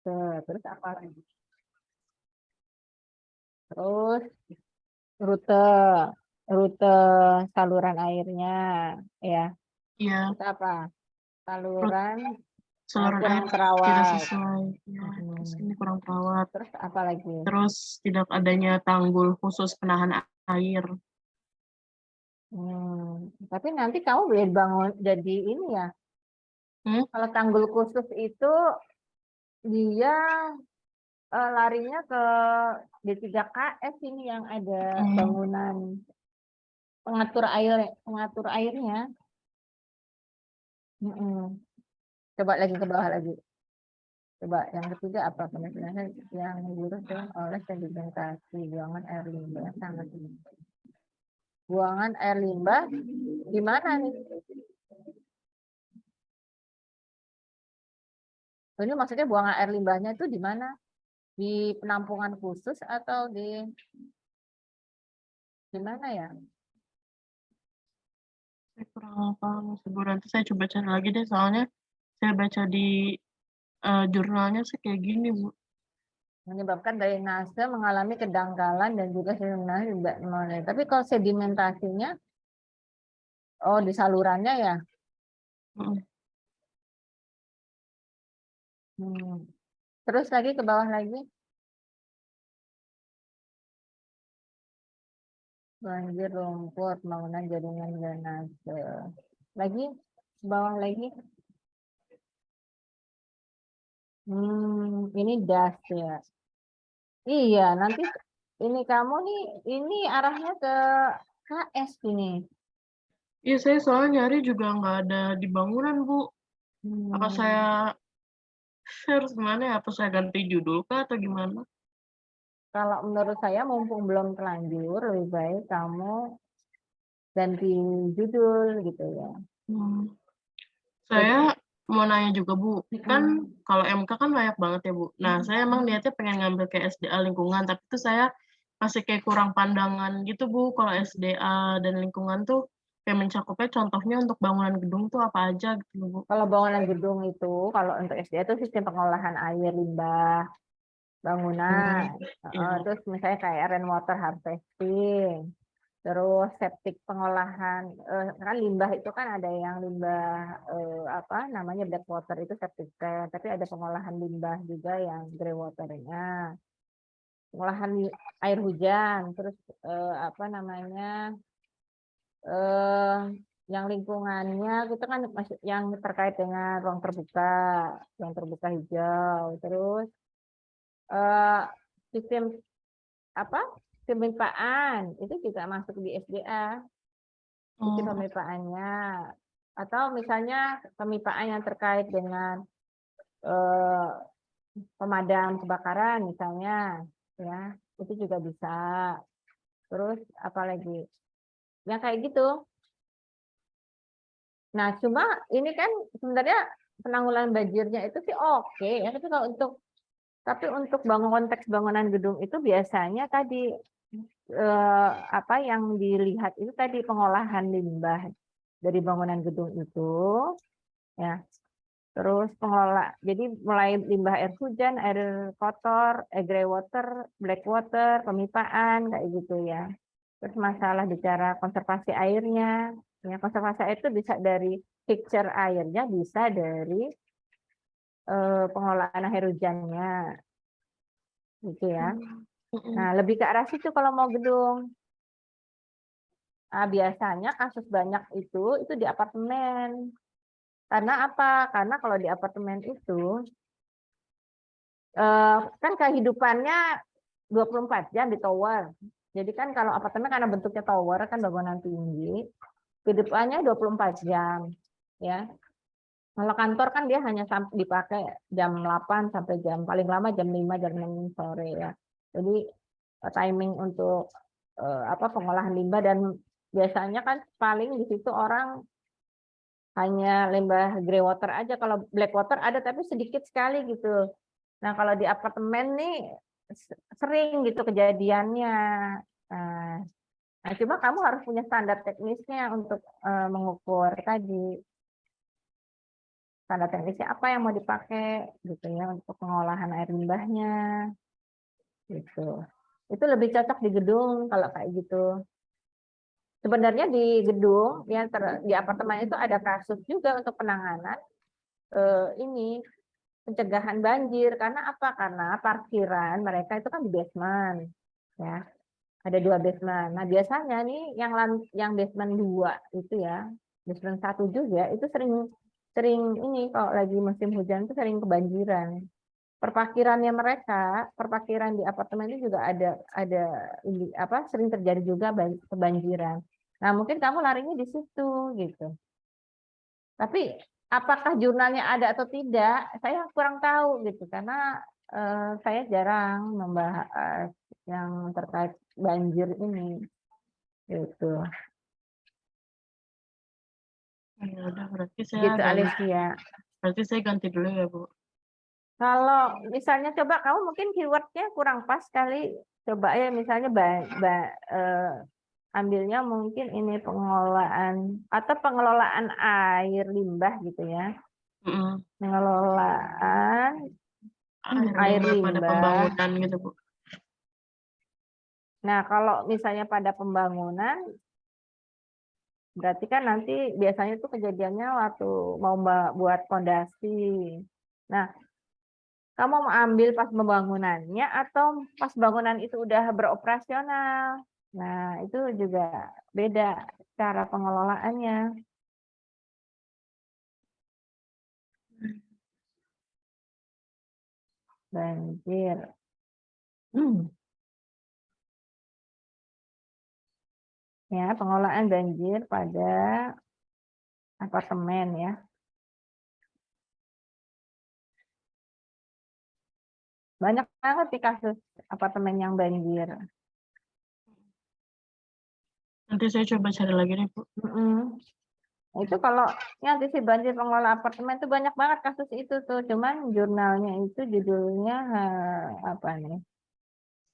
Terus apa lagi? Terus rute rute saluran airnya, ya. Iya, Terus apa? perut Saluran saluran air kurang tidak terawat. sesuai. Ya, terus ini kurang terawat. Terus apa lagi? Terus tidak adanya tanggul khusus penahan air. Tapi nanti kamu boleh bangun jadi ini ya. Hmm? Kalau tanggul khusus itu dia larinya ke D3KS ini yang ada bangunan pengatur airnya. Coba lagi ke bawah lagi. Coba yang ketiga apa? Penelitian yang dilakukan oleh sedimentasi buangan air limbah sangat tinggi. Buangan air limbah di mana nih? Ini maksudnya buangan air limbahnya itu di mana? Di penampungan khusus atau di mana ya? Saya kurang paham, Bu. Nanti saya coba cari lagi deh, soalnya saya baca di jurnalnya sih kayak gini, Bu. Menyebabkan drainase mengalami kedangkalan dan juga sedimentasi tidak memenuhi. Tapi kalau sedimentasinya, di salurannya ya. Terus lagi ke bawah lagi. Banjir, lumpur, pembangunan jaringan drainase. Lagi, ke bawah lagi. Ini das ya. Iya, nanti ini kamu nih, ini arahnya ke KS ini. Iya, saya soalnya nyari juga nggak ada di bangunan, Bu. Apa saya harus gimana ya? Apa saya ganti judul kah atau gimana? Kalau menurut saya mumpung belum terlanjur, lebih baik kamu ganti judul gitu ya. Saya mau nanya juga, Bu. Kan kalau MK kan banyak banget ya, Bu. Nah, saya emang niatnya pengen ngambil kayak SDA lingkungan, tapi tuh saya masih kayak kurang pandangan gitu, Bu. Kalau SDA dan lingkungan tuh kayak mencakupnya contohnya untuk bangunan gedung tuh apa aja gitu, Bu. Kalau bangunan gedung itu, kalau untuk SDA itu sistem pengolahan air limbah bangunan. Iya. Terus misalnya kayak rainwater harvesting, terus septic pengolahan. Kan limbah itu kan ada yang limbah apa namanya black water itu septic tank, tapi ada pengolahan limbah juga yang grey waternya. Pengolahan air hujan, terus apa namanya yang lingkungannya itu kan yang terkait dengan ruang terbuka hijau, terus sistem apa pemipaan itu juga masuk di SDA, sistem pemipaannya, atau misalnya pemipaan yang terkait dengan pemadam kebakaran misalnya, ya itu juga bisa. Terus apalagi yang kayak gitu. Nah, cuma ini kan sebenarnya penanggulangan banjirnya itu sih oke ya, tapi untuk konteks bangunan gedung itu biasanya tadi apa yang dilihat itu tadi pengolahan limbah dari bangunan gedung itu, ya. Terus jadi mulai limbah air hujan, air kotor, grey water, black water, pemipaan kayak gitu ya. Terus masalah bicara konservasi airnya, ya konservasi air itu bisa dari picture airnya, bisa dari pengelolaan air hujannya, gitu ya. Nah, lebih ke arah situ kalau mau gedung. Nah, biasanya kasus banyak itu di apartemen. Karena apa? Karena kalau di apartemen itu kan kehidupannya 24 jam di tower. Jadi kan kalau apartemen karena bentuknya tower kan bangunan tinggi, kehidupannya 24 jam, ya. Kalau kantor kan dia hanya dipakai jam 8 sampai paling lama jam 5 jam 6 sore ya. Jadi timing untuk apa pengolahan limbah, dan biasanya kan paling di situ orang hanya limbah grey water aja, kalau black water ada tapi sedikit sekali gitu. Nah, kalau di apartemen nih sering gitu kejadiannya. Nah, cuma kamu harus punya standar teknisnya untuk mengukur tadi. tanda teknisnya apa yang mau dipakai gitu ya untuk pengolahan air limbahnya gitu. Itu lebih cocok di gedung kalau kayak gitu. Sebenarnya di gedung di apartemen itu ada kasus juga untuk penanganan ini pencegahan banjir. Karena apa? Karena parkiran mereka itu kan di basement, ya. Ada 2 basement. Nah, biasanya nih yang basement 2 itu ya, basement 1 juga itu sering sering ini kalau lagi musim hujan itu sering kebanjiran. Parkiran di apartemen itu juga ada ini apa sering terjadi juga kebanjiran. Nah, mungkin kamu larinya di situ gitu. Tapi apakah jurnalnya ada atau tidak, saya kurang tahu gitu karena saya jarang membahas yang terkait banjir ini gitu. Ya udah Gitu Alicia. berarti saya ganti dulu ya, Bu. Kalau misalnya coba kamu mungkin keywordnya kurang pas kali, coba ya misalnya ambilnya mungkin ini pengelolaan atau pengelolaan air limbah gitu ya. Mhm. Pengelolaan Air air limbah pada limbah. pembangunan gitu, Bu. Nah, kalau misalnya pada pembangunan, berarti kan nanti biasanya itu kejadiannya waktu mau buat fondasi. Nah, kamu mau ambil pas pembangunannya atau pas bangunan itu udah beroperasional? Nah, itu juga beda cara pengelolaannya. Banjir. Ya, pengelolaan banjir pada apartemen ya. Banyak banget di kasus apartemen yang banjir. Nanti saya coba cari lagi deh, Bu. Itu kalau yang antisipasi banjir pengelola apartemen itu banyak banget kasus itu tuh. Cuman jurnalnya itu judulnya apa nih?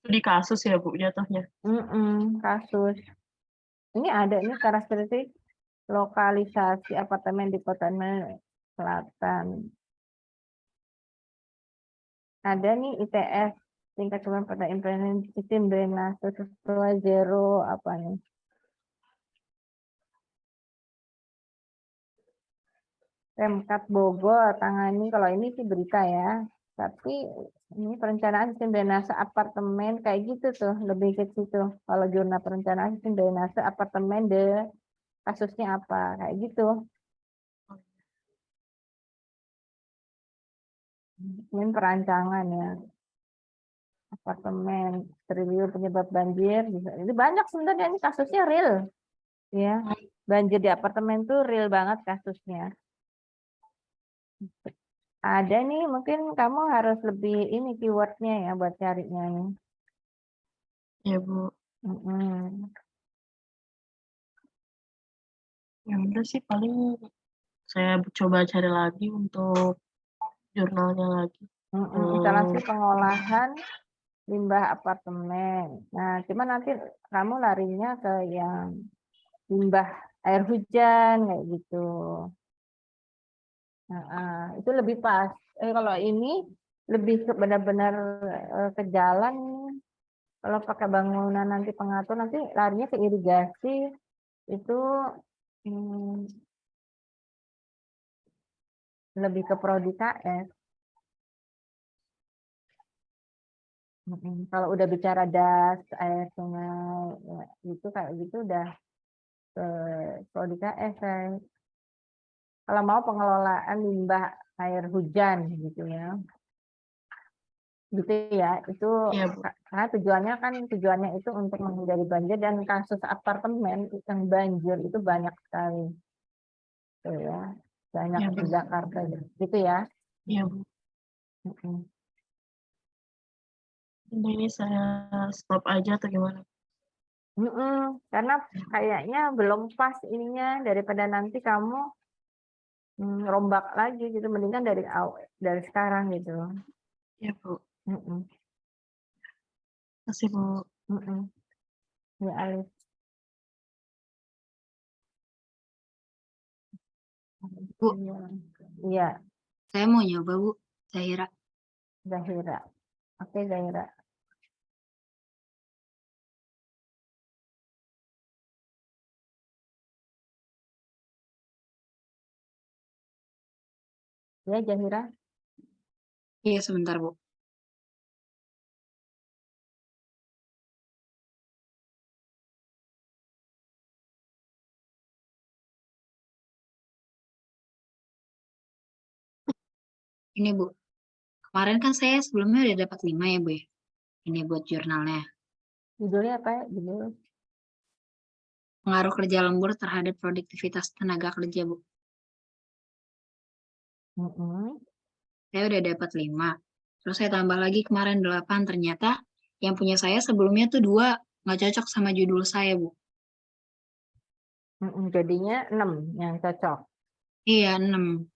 Studi kasus ya, Bu, jatuhnya. Kasus. Ini ada ini karakteristik lokalisasi apartemen di Kota Selatan. Ada nih ITS tingkat kemampuan pada implementasi sistem drainase sesuai zero apa nih? Pemkab Bogor tangani, kalau ini sih berita ya. Tapi ini perencanaan sistem drainase apartemen kayak gitu tuh, lebih ke situ. Kalau jurnal perencanaan sistem drainase apartemen kasusnya apa kayak gitu. Ini perancangan ya. Apartemen triliun penyebab banjir. Ini banyak sebenarnya ini kasusnya real. Ya. Banjir di apartemen tuh real banget kasusnya. Ada nih, mungkin kamu harus lebih ini keywordnya ya buat carinya nih. Ya, Bu. Ya udah sih paling saya coba cari lagi untuk jurnalnya lagi. Instalasi pengolahan limbah apartemen. Nah, cuma nanti kamu larinya ke yang limbah air hujan kayak gitu. Itu lebih pas. Kalau ini lebih benar-benar ke jalan. Kalau pakai bangunan nanti pengatur nanti larinya ke irigasi itu lebih ke prodi KS. Kalau udah bicara das, air sungai, ya, itu kayak gitu udah ke prodi KS. Kalau mau pengelolaan limbah air hujan gitu ya. Gitu ya, itu Iya, Bu. karena tujuannya itu untuk menghindari banjir dan kasus apartemen yang banjir itu banyak sekali. Tuh ya. Banyak Iya, di Bu. Jakarta gitu ya. Iya, Bu. Udah ini saya stop aja atau gimana? Karena kayaknya belum pas ininya daripada nanti kamu rombak lagi gitu, mendingan dari sekarang gitu. Iya, Bu. Mm-mm. Makasih, Bu. Ya, Alif. Bu. Iya. Saya mau nyoba, Bu. Zahira. Zahira. Oke, Zahira. Ya, Zahira. Iya, sebentar, Bu. Ini, Bu. Kemarin kan saya sebelumnya udah dapat 5 ya, Bu ya. Ini buat jurnalnya. Judulnya apa ya? Judul. Pengaruh kerja lembur terhadap produktivitas tenaga kerja, Bu. Saya udah dapat 5. Terus saya tambah lagi kemarin 8. Ternyata yang punya saya sebelumnya tuh 2. Nggak cocok sama judul saya, Bu. Jadinya 6 yang cocok. Iya, 6.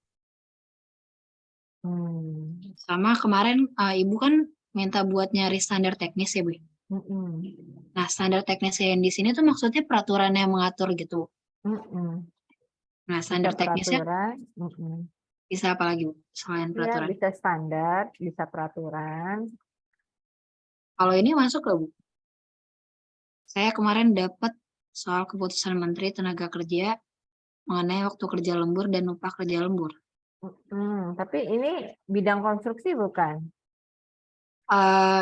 Sama kemarin Ibu kan minta buat nyari standar teknis ya, Bu. Nah, standar teknis yang di sini tuh maksudnya peraturan yang mengatur gitu. Nah, standar Bisa teknisnya peraturan. bisa apa lagi, Bu, selain Ya, peraturan? bisa standar, bisa peraturan. Kalau ini masuk nggak, Bu? Saya kemarin dapat soal keputusan Menteri Tenaga Kerja mengenai waktu kerja lembur dan upah kerja lembur. Tapi ini bidang konstruksi bukan?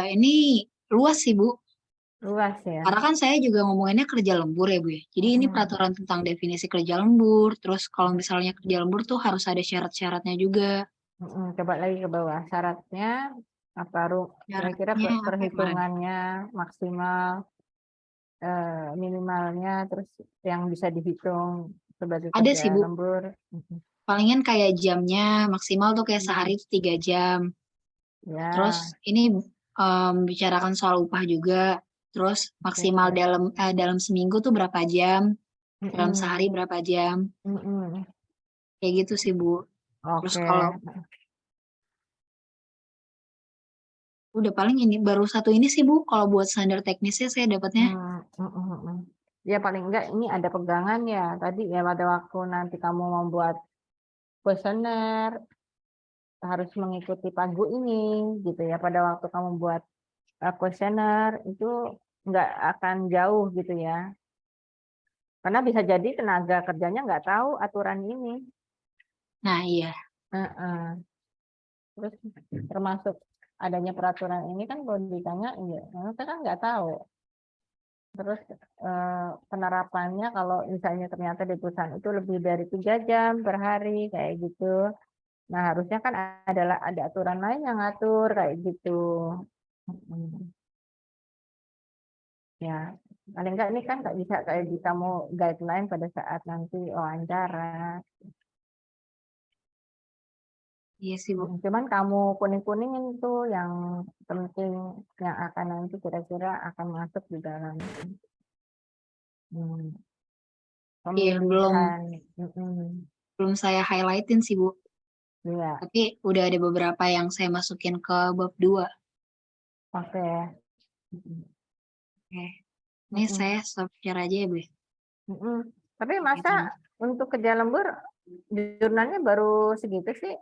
Ini luas sih, Bu. Luas ya. Karena kan saya juga ngomonginnya kerja lembur ya, Bu ya. Jadi ini peraturan tentang definisi kerja lembur. Terus kalau misalnya kerja lembur tuh harus ada syarat-syaratnya juga. Coba lagi ke bawah. Syaratnya apa? Kira-kira Syaratnya apa ya kemarin? perhitungannya maksimal, minimalnya, terus yang bisa dihitung sebagai Ada kerja sih, Bu. lembur. Palingan kayak jamnya maksimal tuh kayak sehari itu 3 jam. Ya. Terus ini bicarakan soal upah juga. Terus maksimal dalam seminggu tuh berapa jam, dalam sehari berapa jam. Kayak gitu sih, Bu. Terus Oke. kalau udah paling ini baru 1 ini sih, Bu. Kalau buat standar teknisnya saya dapatnya. Ya paling enggak ini ada pegangan ya. Tadi ya pada waktu nanti kamu membuat kuesioner harus mengikuti pagu ini gitu ya. Pada waktu kamu buat kuesioner itu nggak akan jauh gitu ya. Karena bisa jadi tenaga kerjanya nggak tahu aturan ini. Nah, iya. Terus termasuk adanya peraturan ini kan kalau ditanya, ya, kita kan nggak tahu. Terus penerapannya kalau misalnya ternyata di perusahaan itu lebih dari 3 jam per hari kayak gitu. Nah harusnya kan ada aturan lain yang ngatur kayak gitu. Ya paling enggak ini kan nggak bisa kayak di kamu guideline pada saat nanti wawancara. Iya sih, Bu. Cuman kamu kuning-kuningin tuh yang penting yang akan nanti kira-kira akan masuk di dalam Iya, pemilihan. belum saya highlightin sih, Bu. Iya, Tapi udah ada beberapa yang saya masukin ke bab 2. oke. Oke. Ini saya stop share aja ya, Bu. Tapi masa untuk kerja lembur jurnalnya baru segitu sih?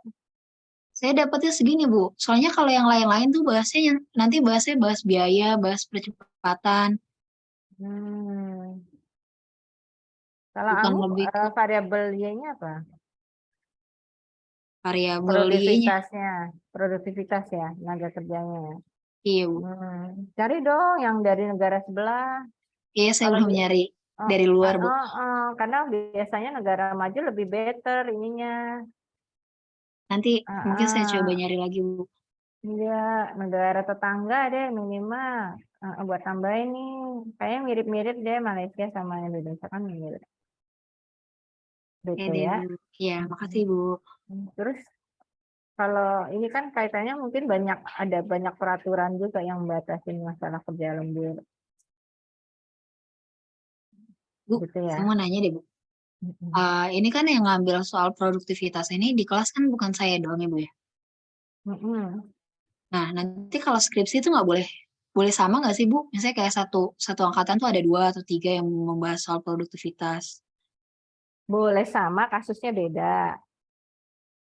Saya dapatnya segini, Bu. Soalnya kalau yang lain-lain tuh bahasnya nanti bahas biaya, bahas percepatan. Kalau Bukan kamu lebih ke variabel Y-nya apa? variabel Y-nya. Produktivitas ya, tenaga kerjanya. Iya, Bu. Cari dong yang dari negara sebelah. Iya, saya Kalau belum nyari dari luar, Bu. karena biasanya negara maju lebih better ininya. Nanti mungkin saya coba nyari lagi, Bu. Iya, negara tetangga deh minimal. Buat tambahin nih, kayaknya mirip-mirip deh Malaysia sama Indonesia kan mirip. Oke Gitu deh, ya. Bu. Iya, makasih, Bu. Terus kalau ini kan kaitannya mungkin ada banyak peraturan juga yang membatasi masalah kerja lembur. Bu, Gitu ya. saya mau nanya deh, Bu. Ini kan yang ngambil soal produktivitas ini di kelas kan bukan saya doang ya, Bu ya. Nah, nanti kalau skripsi itu nggak boleh sama nggak sih, Bu? Misalnya kayak satu angkatan tuh ada 2 atau 3 yang membahas soal produktivitas. Boleh sama, kasusnya beda.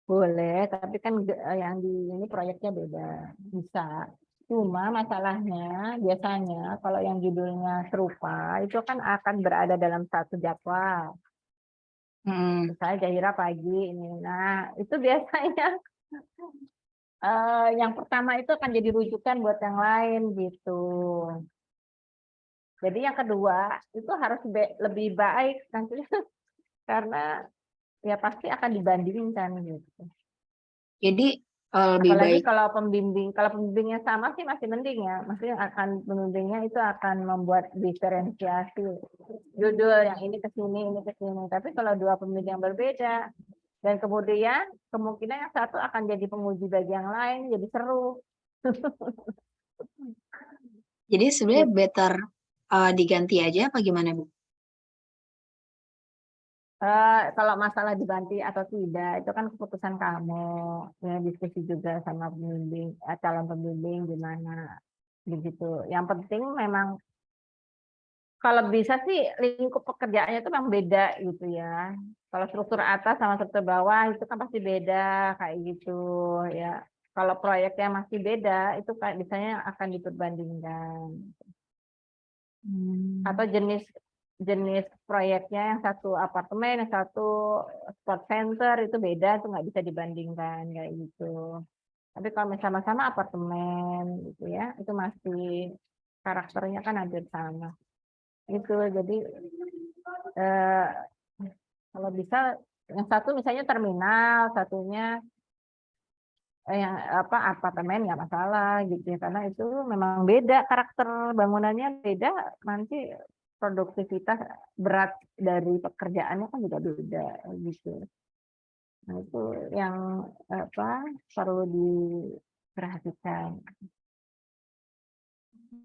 Boleh, tapi kan yang di ini proyeknya beda. Bisa. Cuma masalahnya biasanya kalau yang judulnya serupa itu kan akan berada dalam satu jadwal. Misalnya Zahira pagi ini. Nah, itu biasanya yang pertama itu akan jadi rujukan buat yang lain gitu. Jadi yang kedua itu harus lebih baik nanti karena ya pasti akan dibandingkan gitu. Jadi lebih Apalagi baik. kalau pembimbingnya sama sih masih mending ya. Maksudnya pembimbingnya itu akan membuat diferensiasi judul yang ini ke sini, ini ke sini. Tapi kalau dua pembimbing yang berbeda dan kemudian kemungkinan yang satu akan jadi penguji bagi yang lain, jadi seru. Jadi sebenarnya better diganti aja apa gimana, Bu? Kalau masalah diganti atau tidak itu kan keputusan kamu, ya diskusi juga sama pembimbing, calon pembimbing gimana begitu. Yang penting memang kalau bisa sih lingkup pekerjaannya itu memang beda gitu ya. Kalau struktur atas sama struktur bawah itu kan pasti beda kayak gitu ya. Kalau proyeknya masih beda itu kayak misalnya akan diperbandingkan. Atau jenis proyeknya yang satu apartemen, yang satu sport center itu beda, itu nggak bisa dibandingkan kayak gitu. Tapi kalau sama-sama apartemen gitu ya, itu masih karakternya kan hampir sama. Itu jadi kalau bisa yang satu misalnya terminal, satunya yang apartemen nggak masalah gitu ya, karena itu memang beda karakter bangunannya beda, nanti produktivitas berat dari pekerjaannya kan juga beda gitu. Nah itu yang perlu diperhatikan.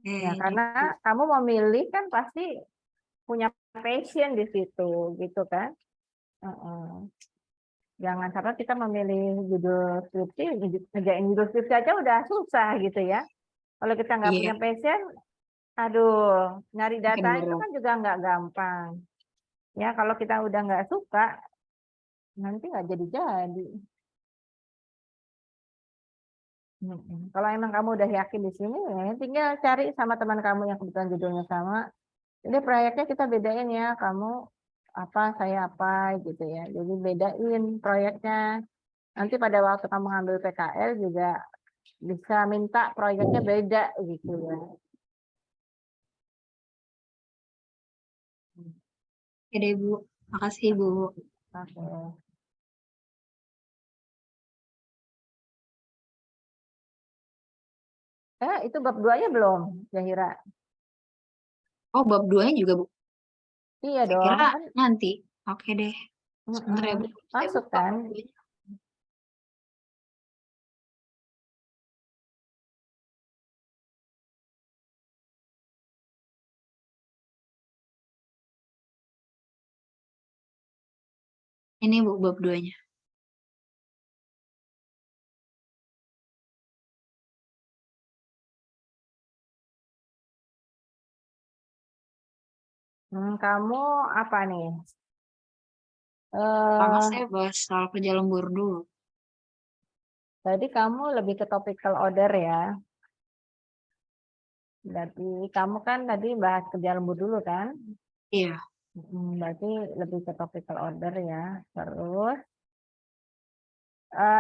Ya karena kamu memilih kan pasti punya passion di situ gitu kan. Jangan sampai kita memilih judul skripsi, ngerjain judul skripsi aja udah susah gitu ya. Kalau kita nggak punya passion, aduh, nyari data itu kan juga nggak gampang. Ya, kalau kita udah nggak suka, nanti nggak jadi-jadi. Kalau emang kamu udah yakin di sini, ya tinggal cari sama teman kamu yang kebetulan judulnya sama. Jadi proyeknya kita bedain ya, kamu apa, saya apa gitu ya. Jadi bedain proyeknya. Nanti pada waktu kamu ngambil PKL juga bisa minta proyeknya beda gitu ya. Oke deh, Bu. Makasih, Bu. Oke. Itu bab 2-nya belum, Zahira? Oh, bab 2-nya juga, Bu? Iya Saya dong. kira nanti. Oke deh. Sebentar ya, Bu. Masuk kan? Ini, Bu, bab 2-nya. Kamu apa nih? Pertama saya bahas soal kerja lembur dulu. Tadi kamu lebih ke topical order ya. Berarti kamu kan tadi bahas kerja lembur dulu kan? Iya. Berarti lebih ke topical order ya. Terus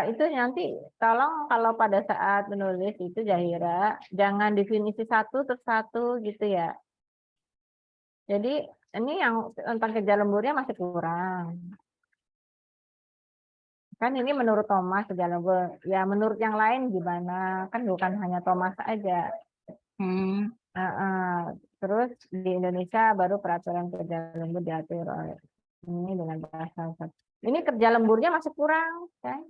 itu nanti tolong kalau pada saat menulis itu Zahira jangan definisi satu terus satu gitu ya. Jadi ini yang tentang kerja lemburnya masih kurang. Kan ini menurut Thomas kerja lembur. Ya menurut yang lain gimana? Kan bukan hanya Thomas aja. Terus di Indonesia baru peraturan kerja lembur diatur oleh ini dengan bahasa. Ini kerja lemburnya masih kurang, kan?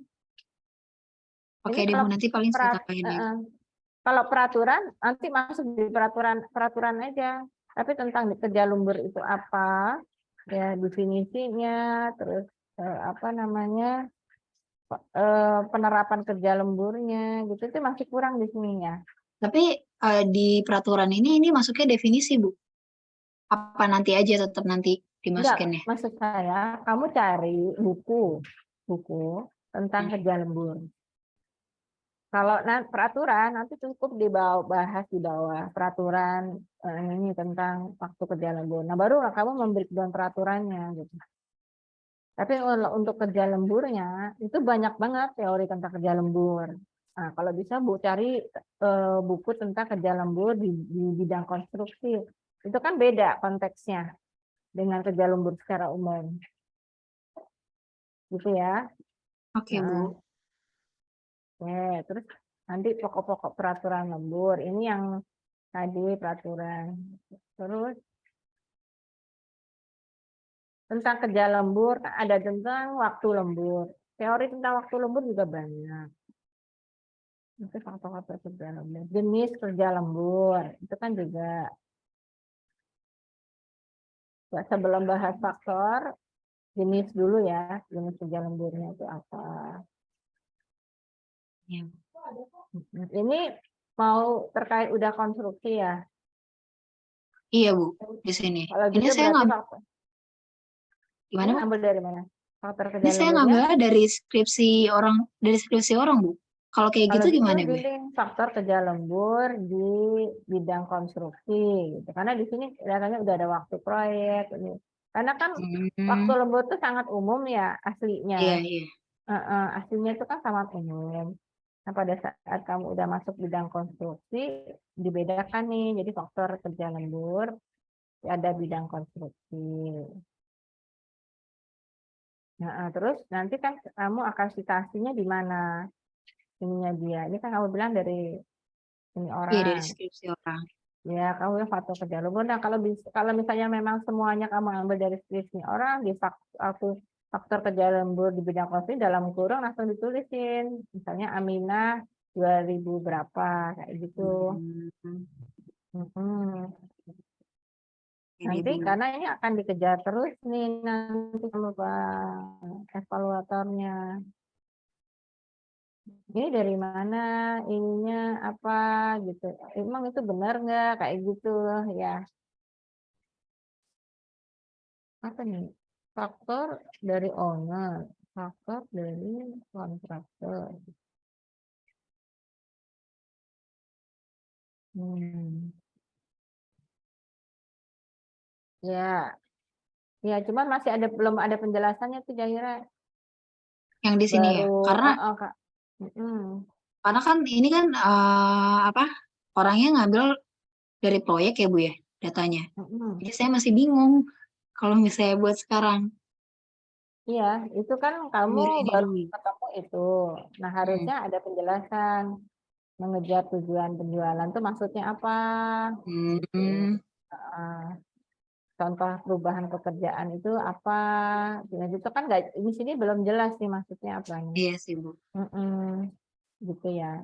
Oke deh, Bu, nanti paling saya tambahin lagi. Kalau peraturan nanti masuk di peraturan aja. Tapi tentang kerja lembur itu apa? Ya definisinya, terus penerapan kerja lemburnya gitu itu masih kurang di sini ya. Tapi di peraturan ini masuknya definisi, Bu? Apa nanti aja tetap nanti dimasukinnya? Enggak, maksud saya kamu cari buku tentang kerja lembur. Kalau peraturan nanti cukup dibahas di bawah peraturan ini tentang waktu kerja lembur. Nah, baru kamu memberitahu peraturannya gitu. Tapi untuk kerja lemburnya itu banyak banget teori tentang kerja lembur. Nah, kalau bisa Bu cari buku tentang kerja lembur di bidang konstruksi. Itu kan beda konteksnya dengan kerja lembur secara umum. Gitu ya. Oke, Bu. Oke, terus nanti pokok-pokok peraturan lembur. Ini yang tadi peraturan. Terus tentang kerja lembur, ada tentang waktu lembur. Teori tentang waktu lembur juga banyak. Itu faktor-faktor kerja lembur. Jenis kerja lembur, itu kan juga. Sebelum bahas faktor, jenis dulu ya. Jenis kerja lemburnya itu apa. Ya. Ini mau terkait udah konstruksi ya? Iya, Bu, di sini. Kalau Ini gitu saya berarti ngambil, faktor. gimana, Ini Bu? ngambil dari mana? Faktor kerja Ini saya lemburnya? ngambilnya dari skripsi orang, Bu. Kalau kayak Kalau gitu gitu gimana, Bu? di link faktor kerja lembur di bidang konstruksi gitu. Karena di sini kelihatannya udah ada waktu proyek ini. Karena kan waktu Hmm, lembur itu sangat umum ya iya, aslinya. iya. Aslinya itu kan sangat umum. Nah, pada saat kamu udah masuk bidang konstruksi dibedakan nih. Jadi faktor kerja lembur ada bidang konstruksi. Nah, terus nanti kan kamu akan citasinya di mana? Ininya dia. Ini kan kamu bilang dari ini Iya, dari orang. skripsi orang. Ya, kamu yang faktor kerja lembur. Nah, kalau misalnya memang semuanya kamu ambil dari skripsi orang di faktor kerja lembur di bidang konstruksi dalam kurung langsung ditulisin. Misalnya Aminah 2000 berapa kayak gitu. Hmm, ini, Nanti Bu. karena ini akan dikejar terus nih nanti sama evaluatornya. Ini dari mana, ininya apa gitu. Emang itu benar nggak kayak gitu ya. Apa nih? Faktor dari owner, faktor dari kontraktor. Hmm. Ya, ya, cuman masih belum ada penjelasannya tuh Jahira. Yang di sini ya. Baru, Kak. Karena kan ini kan apa? Orangnya ngambil dari proyek ya, Bu ya, datanya. Jadi saya masih bingung kalau misalnya buat sekarang. Iya, itu kan kamu Biar ini baru dulu. ketemu itu. Nah, Hmm. harusnya ada penjelasan mengejar tujuan penjualan tuh maksudnya apa? Gitu. Hmm. Contoh perubahan pekerjaan itu apa? Nah, itu kan nggak, di sini belum jelas sih maksudnya apa nih. Iya sih, Bu. Gitu ya.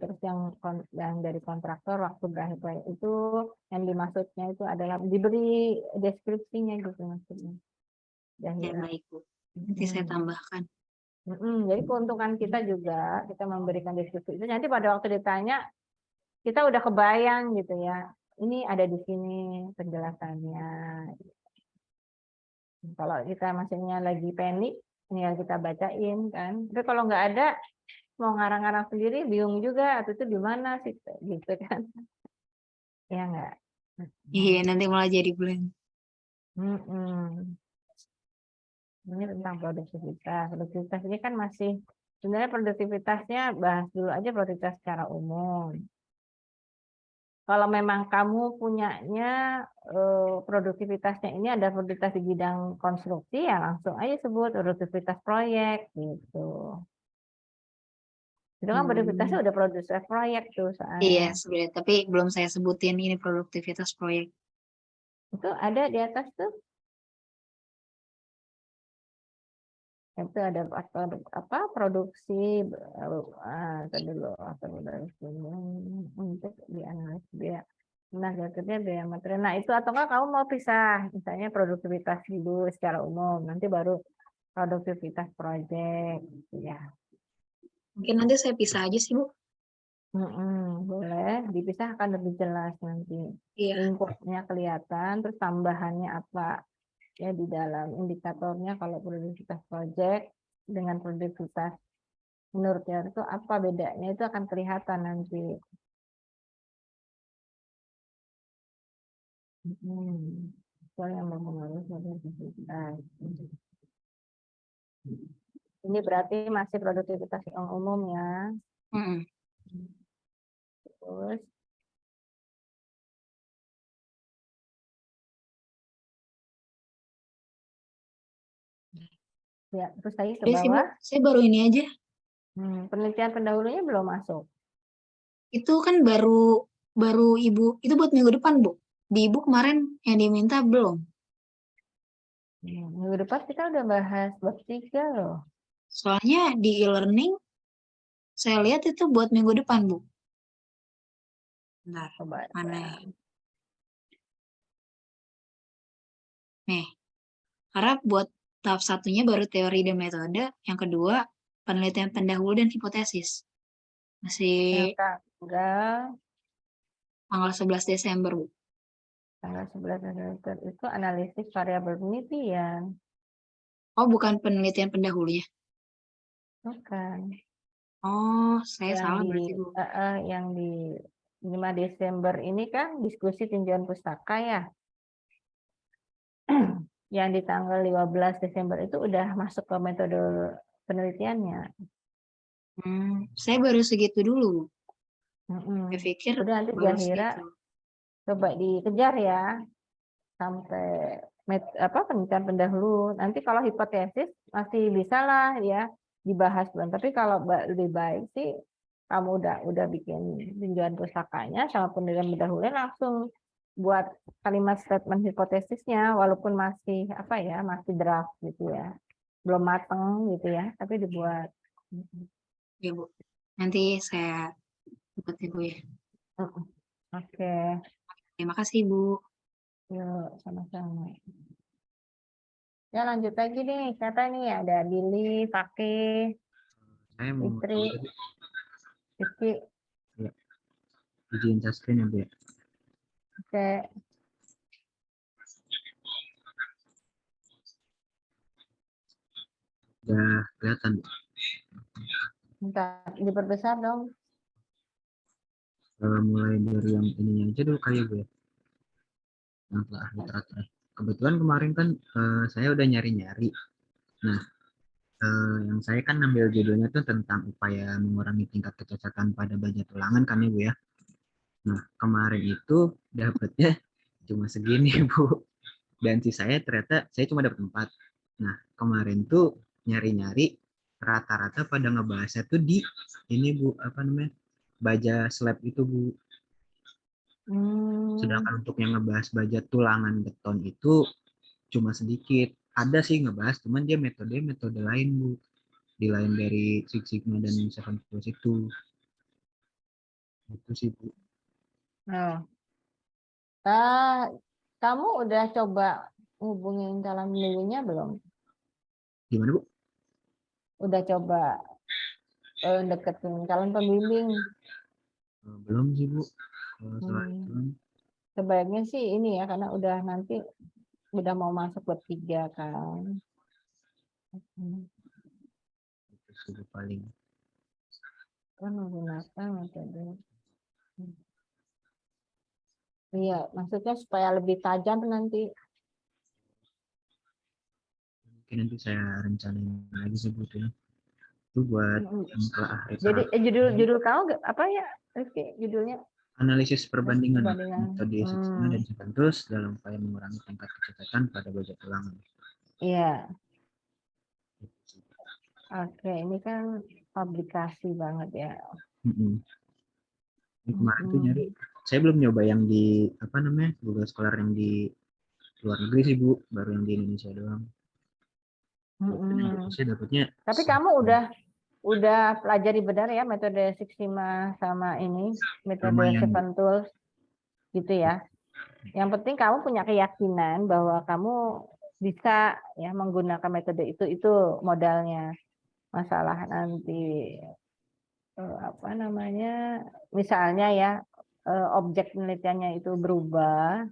Terus yang dari kontraktor waktu berakhir proyek itu yang dimaksudnya itu adalah diberi deskripsinya gitu maksudnya. Ya, Jahira. baik, Bu. Nanti saya tambahkan. Jadi keuntungan kita juga kita memberikan deskripsi itu nanti pada waktu ditanya kita udah kebayang gitu ya. Ini ada di sini penjelasannya. Kalau kita masihnya lagi panik, tinggal kita bacain kan. Tapi kalau nggak ada, mau ngarang-ngarang sendiri bingung juga atau itu di mana sih gitu kan. Ya nggak. Iya, nanti malah jadi blank. Ini tentang produktivitas. Produktivitas ini kan masih sebenarnya produktivitasnya bahas dulu aja produktivitas secara umum. Kalau memang kamu punyanya produktivitasnya ini ada produktivitas di bidang konstruksi ya langsung aja sebut produktivitas proyek gitu. Itu kan produktivitasnya udah produser proyek tuh Iya, soalnya. sebenarnya. Tapi belum saya sebutin ini produktivitas proyek. Itu ada di atas tuh. Itu ada faktor apa produksi dulu untuk dianalisis biaya tenaga kerja biaya material. Nah itu atau enggak kamu mau pisah misalnya produktivitas dulu secara umum nanti baru produktivitas proyek ya. Mungkin nanti saya pisah aja sih, Bu. Boleh dipisahkan lebih jelas nanti Iya. lingkupnya kelihatan terus tambahannya apa ya di dalam indikatornya kalau produktivitas proyek dengan produktivitas. Menurut teori itu apa bedanya? Itu akan kelihatan nanti. Soal yang mempengaruhi produktivitas. Ini berarti masih produktivitas yang umum ya. Mm-mm. Terus ya, terus lagi ke Udah sih, Bu. bawah. Saya baru ini aja. Penelitian pendahulunya belum masuk. Itu kan baru Ibu, itu buat minggu depan, Bu. Di Ibu kemarin yang diminta belum. Minggu depan kita udah bahas bab 3 loh. Soalnya di e-learning saya lihat itu buat minggu depan, Bu. Bentar, Coba mana ya. ya? Nih, karena buat tahap satunya baru teori dan metode, yang kedua penelitian pendahulu dan hipotesis. Masih Yang tanggal tanggal 11 Desember, Bu. tanggal 11 Desember itu analisis variabel penelitian. Oh, bukan penelitian pendahulunya. Bukan. Oh, saya Yang salah di berarti, Bu. yang di 5 Desember ini kan diskusi tinjauan pustaka ya. Yang di tanggal 15 Desember itu udah masuk ke metode penelitiannya. Saya baru segitu dulu, Bu. Saya Mm-mm. pikir Udah nanti baru Zahira segitu. coba dikejar ya sampai penelitian pendahulu. Nanti kalau hipotesis masih bisa lah ya dibahas, tapi kalau lebih baik sih kamu udah bikin tinjauan pustakanya sama penelitian pendahulunya langsung buat kalimat statement hipotesisnya, walaupun masih masih draft gitu ya, belum mateng gitu ya, tapi dibuat. Ya, Bu. Nanti saya buat ya, Bu ya. Oke, Terima kasih, Bu. yuk sama-sama. Ya lanjut lagi nih, siapa nih ada Billy, Fakih, Saya mau Fitri, tahu tadi Rizky. ya, izin touchscreen ya Bu ya. Oke, Udah kelihatan Bu. bentar diperbesar dong. Mulai dari yang ininya aja dulu kali ya Bu ya. Yang telah literatur. Kebetulan kemarin kan saya udah nyari-nyari. Nah, yang saya kan ngambil judulnya tuh tentang upaya mengurangi tingkat kecacatan pada baja tulangan kan ya Bu ya. Nah, kemarin itu dapatnya cuma segini Bu. Dan saya ternyata saya cuma dapat 4. Nah, kemarin tuh nyari-nyari rata-rata pada ngebahasnya tuh di ini Bu, apa namanya? Baja slab itu Bu. Sedangkan untuk yang ngebahas baja tulangan beton itu cuma sedikit. Ada sih ngebahas, cuman dia metode lain Bu. Di lain dari Six Sigma dan Seven Plus itu. Itu sih Bu. Oh. Kamu udah coba hubungin calon pembimbingnya belum? Gimana Bu? Udah coba deketin calon pembimbing? Belum sih Bu. Kalau soal itu kan. Sebaiknya sih ini ya, karena udah nanti udah mau masuk buat 3 kan. Itu sih Bu paling. Kan menggunakan metode. Iya, maksudnya supaya lebih tajam nanti. Mungkin nanti saya rencanain lagi sebetulnya. Itu buat Jadi judul kamu apa ya, Rizky? Judulnya analisis perbandingan perbandingan. metode Six Sigma dan Seven Plus dalam upaya mengurangi tingkat kecacatan pada baja tulangan. Iya. Oke, ini kan publikasi banget ya. Ini kemarin tuh nyari, saya belum nyoba yang di apa namanya Google Scholar yang di luar negeri sih Bu, baru yang di Indonesia doang. Saya dapatnya. Tapi kamu udah pelajari benar ya metode Six Sigma sama ini metode Seven Tools gitu ya. Yang penting kamu punya keyakinan bahwa kamu bisa ya menggunakan metode itu modalnya. Masalah nanti misalnya ya objek penelitiannya itu berubah,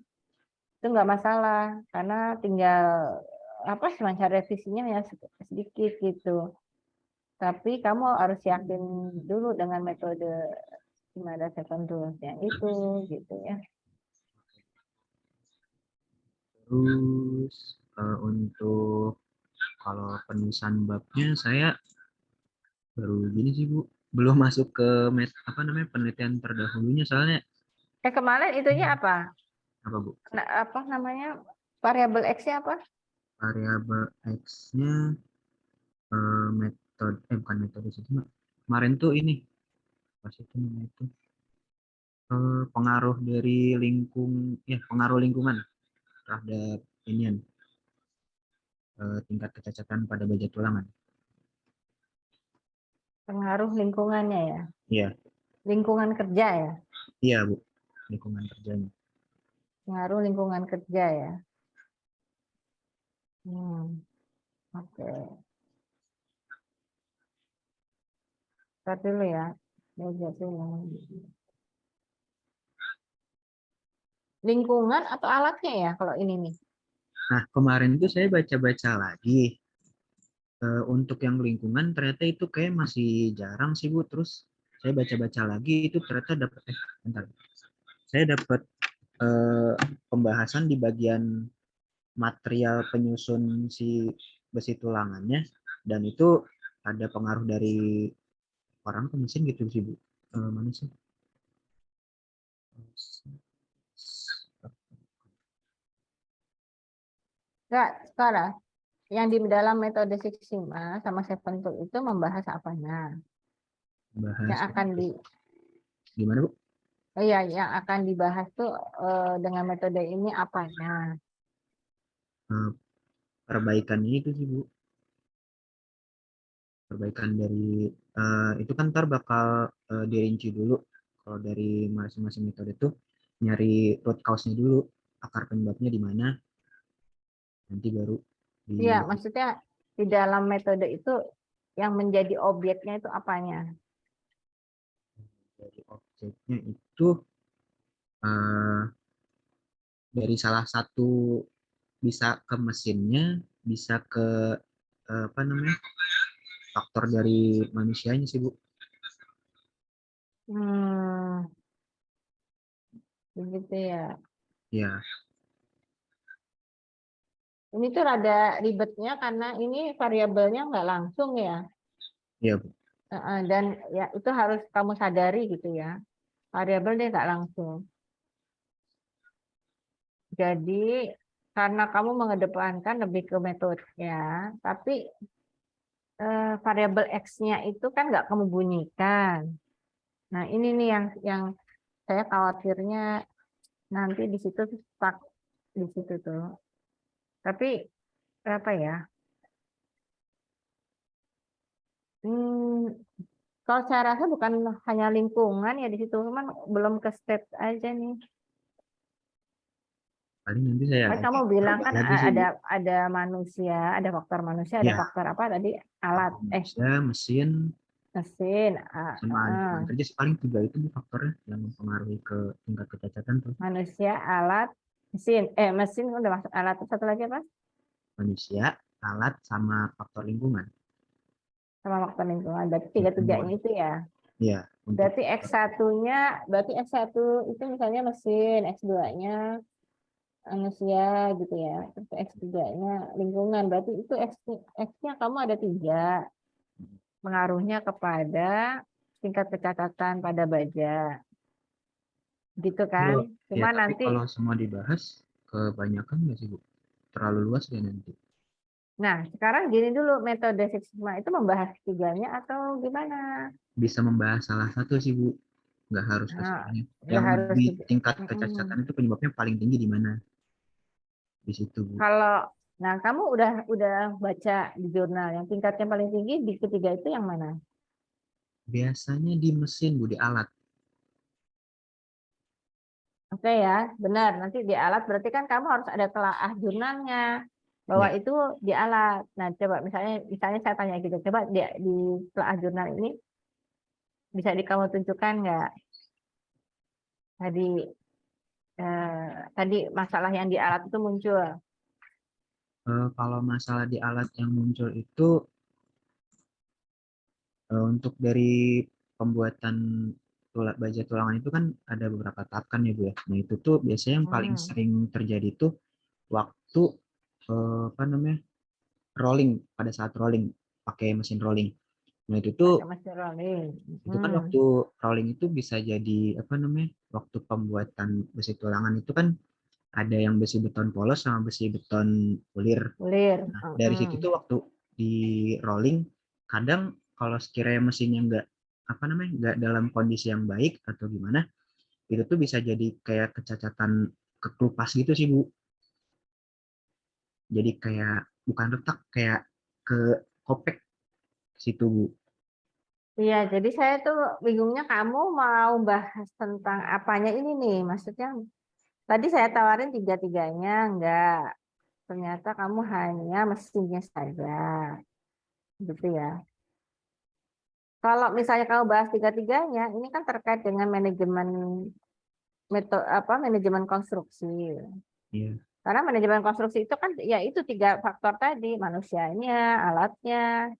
itu nggak masalah karena tinggal semacam revisinya ya sedikit gitu. Tapi kamu harus yakin dulu dengan metode gimana second rules-nya itu gitu ya. Terus untuk kalau penulisan babnya saya baru gini sih Bu, belum masuk ke penelitian terdahulunya soalnya. Kemarin itunya apa? Apa Bu? Nah, apa namanya? Variabel X-nya apa? Variabel X-nya bukan metode sih, cuma kemarin tuh ini pas itu namanya itu pengaruh dari pengaruh lingkungan terhadap inian tingkat kecacatan pada baja tulangan. Pengaruh lingkungannya ya. Iya, Lingkungan kerja ya. iya Bu, lingkungan kerjanya. Pengaruh lingkungan kerja ya. Oke. Start dulu ya. Meja tulang. Lingkungan atau alatnya ya kalau ini nih? Nah, kemarin tuh saya baca-baca lagi. Untuk yang lingkungan ternyata itu kayak masih jarang sih Bu. Terus saya baca-baca lagi itu ternyata dapat bentar. Saya dapat pembahasan di bagian material penyusun si besi tulangannya, dan itu ada pengaruh dari orang ke mesin gitu sih Bu. Mana sih? Enggak, sekarang yang di dalam metode Six Sigma sama Seven Tool itu membahas apanya? Bahas Yang akan gimana Bu? iya, yang akan dibahas tuh dengan metode ini apanya? Perbaikannya itu sih Bu. Perbaikan dari itu kan ntar bakal dirinci dulu. Kalau dari masing-masing metode itu nyari root cause-nya dulu, akar penyebabnya di mana, nanti baru Iya, maksudnya di dalam metode itu yang menjadi objeknya itu apanya? dari objeknya itu eh, dari salah satu bisa ke mesinnya, bisa ke apa namanya faktor dari manusianya sih Bu. Hmm, begitu ya. Ya, Ini tuh rada ribetnya karena ini variabelnya nggak langsung ya. ya Bu. Dan ya itu harus kamu sadari gitu ya. Variabel dia nggak langsung. Jadi karena kamu mengedepankan lebih ke metodenya, tapi variabel X-nya itu kan nggak kamu bunyikan. Nah ini nih yang saya khawatirnya nanti di situ stuck di situ tuh. Tapi apa ya? Hmm, kalau saya rasa bukan hanya lingkungan ya di situ, cuman belum ke state aja nih. Paling nanti saya Kan kamu bilang kan lagi sih Bu. ada manusia, ada faktor manusia, ada Ya, faktor apa tadi? Alat, manusia, mesin, mesin, sama lingkungan kerja sih paling 3 itu faktornya yang mempengaruhi ke tingkat kecacatan tuh. manusia, alat, mesin. Mesin udah masuk alat. Satu lagi apa? Manusia, alat, sama faktor lingkungan. Sama faktor lingkungan. Berarti tiga-tiganya itu ya. Iya, untuk Berarti X1-nya, berarti X1 itu misalnya mesin, X2-nya manusia gitu ya. Terus X3-nya lingkungan. Berarti itu X-nya kamu ada 3. Pengaruhnya kepada tingkat kecacatan pada baja. Gitu kan? ya, Cuma tapi nanti, kalau semua dibahas kebanyakan nggak sih Bu? Terlalu luas ya nanti. nah sekarang gini dulu, metode Six Sigma itu membahas tiganya atau gimana? Bisa membahas salah satu sih Bu, nggak harus ke Nah, semuanya. nggak Yang harus di gitu. tingkat kecacatan itu penyebabnya paling tinggi di mana? Di situ Bu. Kalau, nah kamu udah baca di jurnal yang tingkatnya paling tinggi di ketiga itu yang mana? Biasanya di mesin Bu, di alat. Oke ya, benar. Nanti di alat berarti kan kamu harus ada telaah jurnalnya bahwa Ya, itu di alat. Nah, coba misalnya saya tanya gitu, coba di telaah jurnal ini bisa kamu tunjukkan nggak tadi tadi masalah yang di alat itu muncul. kalau masalah di alat yang muncul itu Untuk dari pembuatan baja tulangan itu kan ada beberapa tahap kan ya Bu ya. Nah itu tuh biasanya yang paling sering terjadi tuh waktu apa namanya rolling, pada saat rolling pakai mesin rolling. Nah itu tuh Pakai mesin rolling. itu kan waktu rolling itu bisa jadi apa namanya waktu pembuatan besi tulangan itu kan ada yang besi beton polos sama besi beton pulir. Bulir. Nah, dari situ tuh waktu di rolling kadang kalau sekiranya mesinnya nggak apa namanya nggak dalam kondisi yang baik atau gimana itu tuh bisa jadi kayak kecacatan kekelupas gitu sih Bu. Jadi kayak bukan retak kayak ke kopek situ Bu. Iya, jadi saya tuh bingungnya kamu mau bahas tentang apanya ini nih. Maksudnya tadi saya tawarin tiga-tiganya, enggak. Ternyata kamu hanya mesinnya saja. Gitu ya. Kalau misalnya kamu bahas tiga-tiganya, ini kan terkait dengan manajemen manajemen konstruksi. Iya. Karena manajemen konstruksi itu kan ya itu tiga faktor tadi, manusianya, alatnya,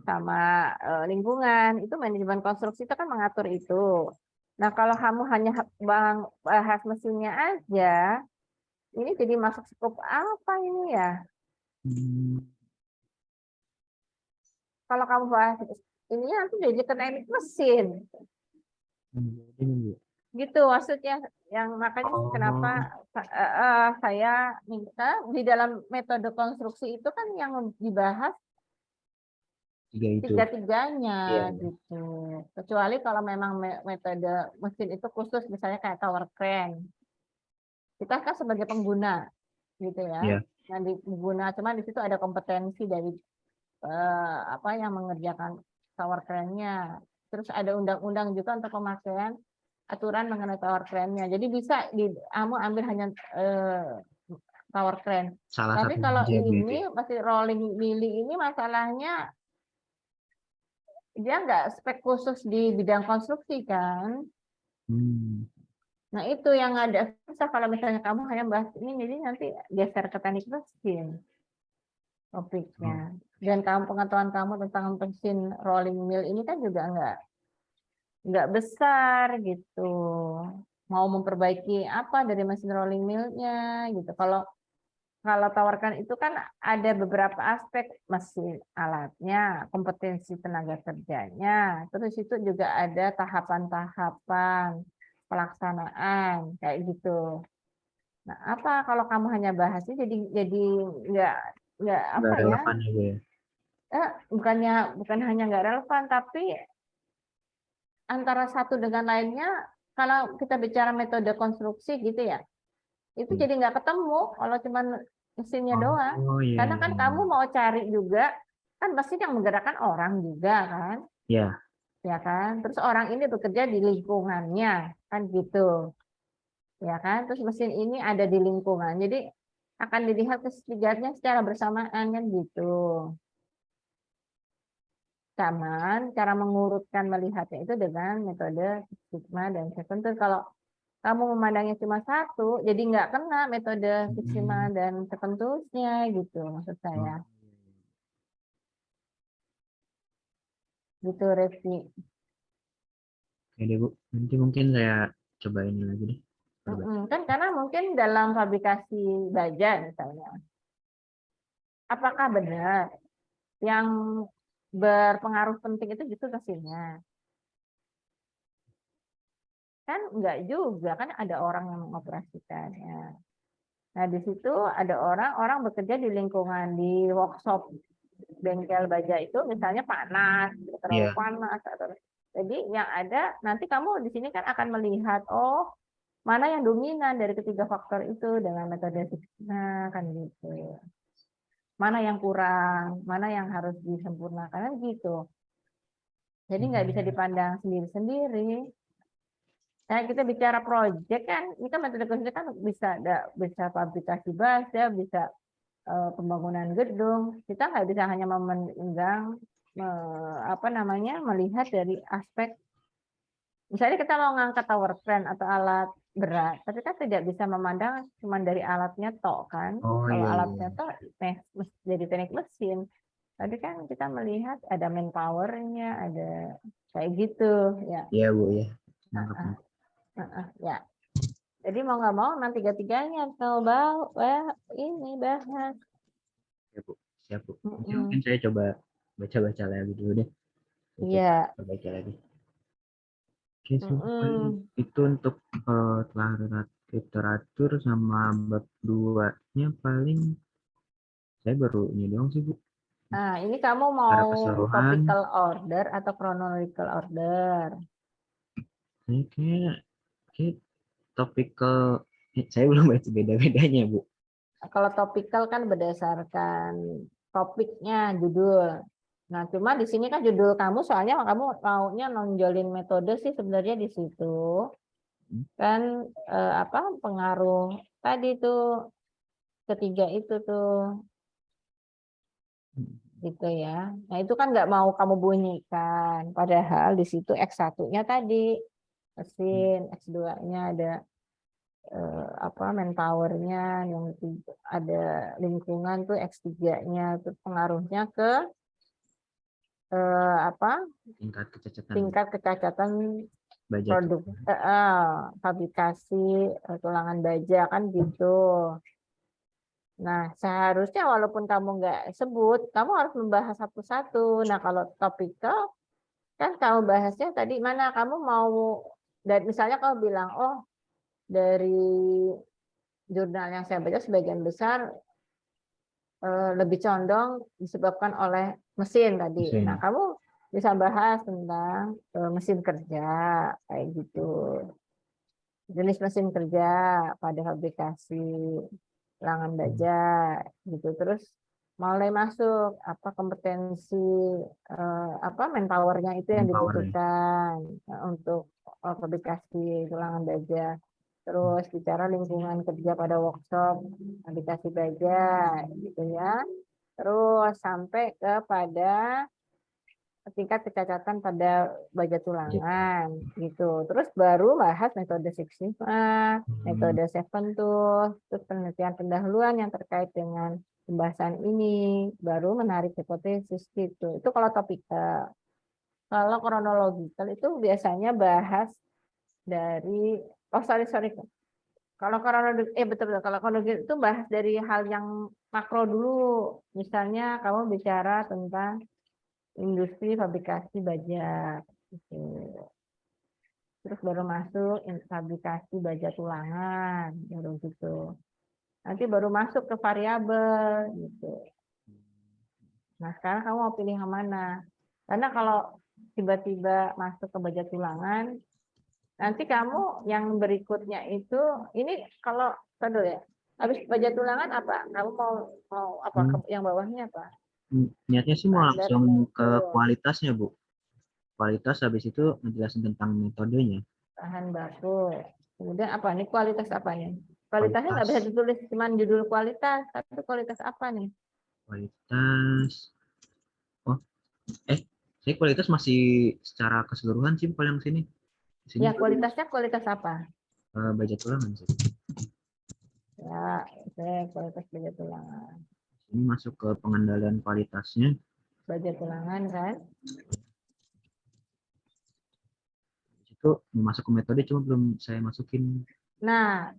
sama lingkungan. Itu manajemen konstruksi itu kan mengatur itu. Nah, kalau kamu hanya bahas mesinnya aja, ini jadi masuk skop apa ini ya? Hmm, Kalau kamu bahas ini nanti jadi ke teknik mesin. ini Bu. Gitu maksudnya, yang makanya kenapa Oh, saya minta di dalam metode konstruksi itu kan yang dibahas tiga itu. tiga-tiganya Iya. gitu. Kecuali kalau memang metode mesin itu khusus misalnya kayak tower crane. Kita kan sebagai pengguna gitu ya. Iya. Yang pengguna cuma di situ ada kompetensi dari apa yang mengerjakan tower crane-nya. Terus ada undang-undang juga untuk pemakaian aturan mengenai tower crane-nya. Jadi bisa kamu ambil hanya tower crane. Salah Tapi satu kalau aja Bu itu ini ya. masih rolling milling ini masalahnya dia nggak spek khusus di bidang konstruksi kan. Hmm. Nah itu yang ada susah kalau misalnya kamu hanya bahas ini, jadi nanti geser ke teknik mesin topiknya. Oh, Dan kamu pengetahuan kamu tentang mesin rolling mill ini kan juga nggak besar gitu. Mau memperbaiki apa dari mesin rolling mill-nya gitu. Kalau tawarkan itu kan ada beberapa aspek mesin alatnya, kompetensi tenaga kerjanya, terus itu juga ada tahapan-tahapan pelaksanaan kayak gitu. Nah, apa kalau kamu hanya bahasnya jadi nggak nggak apa ya? relevan ya Bu ya. Bukan hanya nggak relevan, tapi antara satu dengan lainnya, kalau kita bicara metode konstruksi gitu ya, itu Iya. jadi nggak ketemu kalau cuma mesinnya doang. Oh iya Karena iya. kan kamu mau cari juga, kan mesin yang menggerakkan orang juga kan, Iya. ya kan. Terus orang ini bekerja di lingkungannya, kan gitu, ya kan. Terus mesin ini ada di lingkungan, jadi akan dilihat ketiganya secara bersamaan kan gitu. Cuman cara mengurutkan melihatnya itu dengan metode Six Sigma dan Seven Tools. Kalau kamu memandangnya cuma satu, jadi nggak kena metode Six Sigma Hmm. dan Seven Tools-nya gitu maksud saya. Oh, Gitu, Revi. oke deh Bu. Nanti mungkin saya coba ini lagi deh. Perbaiki. Kan karena mungkin dalam fabrikasi baja misalnya, apakah benar yang berpengaruh penting itu justru mesinnya? Kan enggak juga, kan ada orang yang mengoperasikannya. Nah, di situ ada orang bekerja di lingkungan, di workshop bengkel baja itu misalnya panas, terlalu Iya. panas. Jadi yang ada nanti kamu di sini kan akan melihat, oh mana yang dominan dari ketiga faktor itu dengan metode Sigma kan gitu. Mana yang kurang, mana yang harus disempurnakan kan gitu. Jadi nggak bisa dipandang sendiri-sendiri. Nah, kita bicara proyek kan, ini kan metode kerja kan bisa fabrikasi baja, bisa pembangunan gedung. Kita nggak bisa hanya memandang melihat dari aspek, misalnya kita mau ngangkat tower crane atau alat berat, tapi kan tidak bisa memandang cuma dari alatnya tok kan. Oh Kalau iya iya. alatnya tok jadi teknik mesin. Tadi kan kita melihat ada manpower-nya, ada kayak gitu ya. Iya Bu ya. Nah, Nangkep. ya. Jadi mau nggak mau nanti tiga-tiganya kalau ini bahas. Ya Bu. Siap Bu. Nanti Mm-mm. mungkin saya coba baca-baca lagi dulu deh. Iya. Coba baca lagi. Oke, sih. Paling Mm-mm. itu untuk telah literatur sama bab 2-nya paling saya baru ini doang sih Bu. Nah, ini kamu Secara mau keseluruhan, topical order atau chronological order? saya kayak topik saya belum baca beda-bedanya Bu. Kalau topical kan berdasarkan topiknya, judul. Nah, cuma di sini kan judul kamu, soalnya kamu maunya nonjolin metode sih sebenarnya di situ. Kan apa pengaruh tadi tuh ketiga itu tuh gitu ya. Nah, itu kan nggak mau kamu bunyikan. Padahal di situ X1-nya tadi mesin, X2-nya ada apa manpower-nya, yang ada lingkungan tuh X3-nya, terus pengaruhnya ke apa Tingkat kecacatan tingkat kecacatan baja produk fabrikasi tulangan baja kan gitu. Nah, seharusnya walaupun kamu nggak sebut, kamu harus membahas satu-satu. Nah, kalau topikal, kan kamu bahasnya tadi mana kamu mau, dan misalnya kamu bilang, oh dari jurnal yang saya baca sebagian besar lebih condong disebabkan oleh mesin tadi. mesin. Nah, kamu bisa bahas tentang mesin kerja, kayak gitu. Jenis mesin kerja pada fabrikasi langan baja gitu. Terus mulai masuk apa kompetensi apa manpower-nya itu yang Manpower-nya. dibutuhkan untuk fabrikasi tulangan baja. Terus bicara lingkungan kerja pada workshop fabrikasi baja gitu ya. Terus sampai kepada tingkat kecacatan pada baja tulangan gitu. Terus baru bahas metode Six Sigma, metode Seven Tools, terus penelitian pendahuluan yang terkait dengan pembahasan ini, baru menarik hipotesis gitu. Itu kalau topikal. Kalau kronologikal itu biasanya bahas dari sorry. Kalau kronologi betul. Kalau kronologi itu bahas dari hal yang makro dulu. Misalnya kamu bicara tentang industri fabrikasi baja gitu. Terus baru masuk fabrikasi baja tulangan baru gitu. Nanti baru masuk ke variabel gitu. Nah, sekarang kamu mau pilih yang mana? Karena kalau tiba-tiba masuk ke baja tulangan, nanti kamu yang berikutnya itu ini kalau dulu ya. Habis baja tulangan apa? Kamu mau apa? Yang bawahnya apa? Niatnya sih mau Standar langsung ke mutu, kualitasnya Bu. Kualitas habis itu ngejelasin tentang metodenya. bahan baku. Kemudian apa nih kualitas apa nih? Kualitasnya nggak bisa Kualitas, ditulis cuma judul kualitas, tapi kualitas apa nih? kualitas. Oh, saya kualitas masih secara keseluruhan sih kalau yang sini. Di sini Ya baru kualitasnya kualitas apa? baja tulangan sih. Ya, oke, kualitas baja tulangan. Ini masuk ke pengendalian kualitasnya. Baja tulangan kan? Itu masuk ke metode cuma belum saya masukin. Nah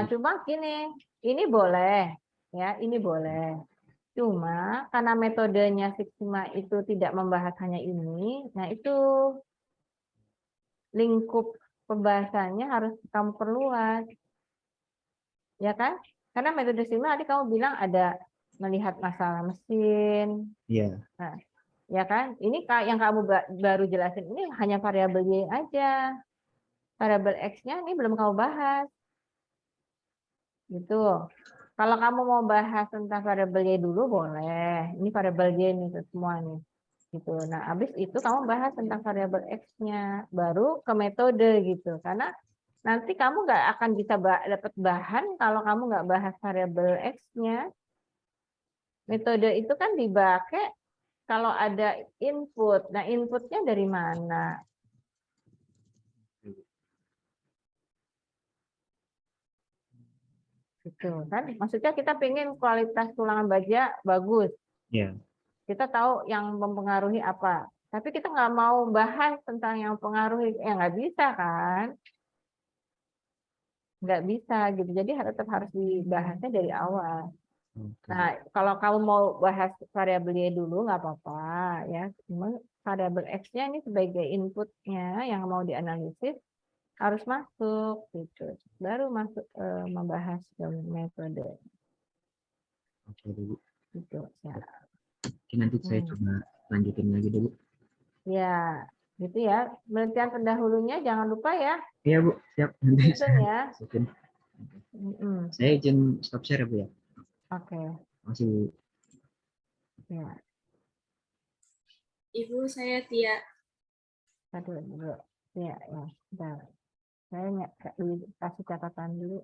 cuma gini, ini boleh, ya ini boleh. Cuma karena metodenya Six Sigma itu tidak membahas hanya ini, nah itu lingkup pembahasannya harus kamu perluas, ya kan? Karena metode Six Sigma tadi kamu bilang ada melihat masalah mesin, Iya. nah, ya kan? Ini yang kamu baru jelasin ini hanya variabel Y aja, variabel X-nya ini belum kamu bahas, gitu. Kalau kamu mau bahas tentang variabel Y dulu boleh. Ini variabel Y nih semua nih. Gitu. Nah, habis itu kamu bahas tentang variabel X-nya, baru ke metode gitu. Karena nanti kamu nggak akan bisa dapat bahan kalau kamu nggak bahas variabel X-nya. Metode itu kan dipakai kalau ada input. Nah, inputnya dari mana? Gitu kan? Maksudnya kita pengen kualitas tulangan baja bagus. Iya. Kita tahu yang mempengaruhi apa. Tapi kita nggak mau bahas tentang yang pengaruhi, ya nggak bisa kan? Nggak bisa gitu. Jadi tetap harus dibahasnya dari awal. Oke. Nah, kalau kamu mau bahas variabel Y dulu nggak apa-apa ya. Cuma variabel X-nya ini sebagai inputnya yang mau dianalisis harus masuk gitu. Baru masuk membahas metode Oke dulu. gitu ya. Oke, nanti saya coba lanjutin lagi dulu. Ya, gitu ya. Penelitian pendahulunya jangan lupa ya. Iya Bu, siap. Nanti Susun saya ya. masukin. Mm-mm. Saya izin stop share ya Bu ya. Oke. Masih Bu. Ya, Ibu, saya Tia. aduh, dulu. Ya, ya. Bentar. Saya kasih catatan dulu.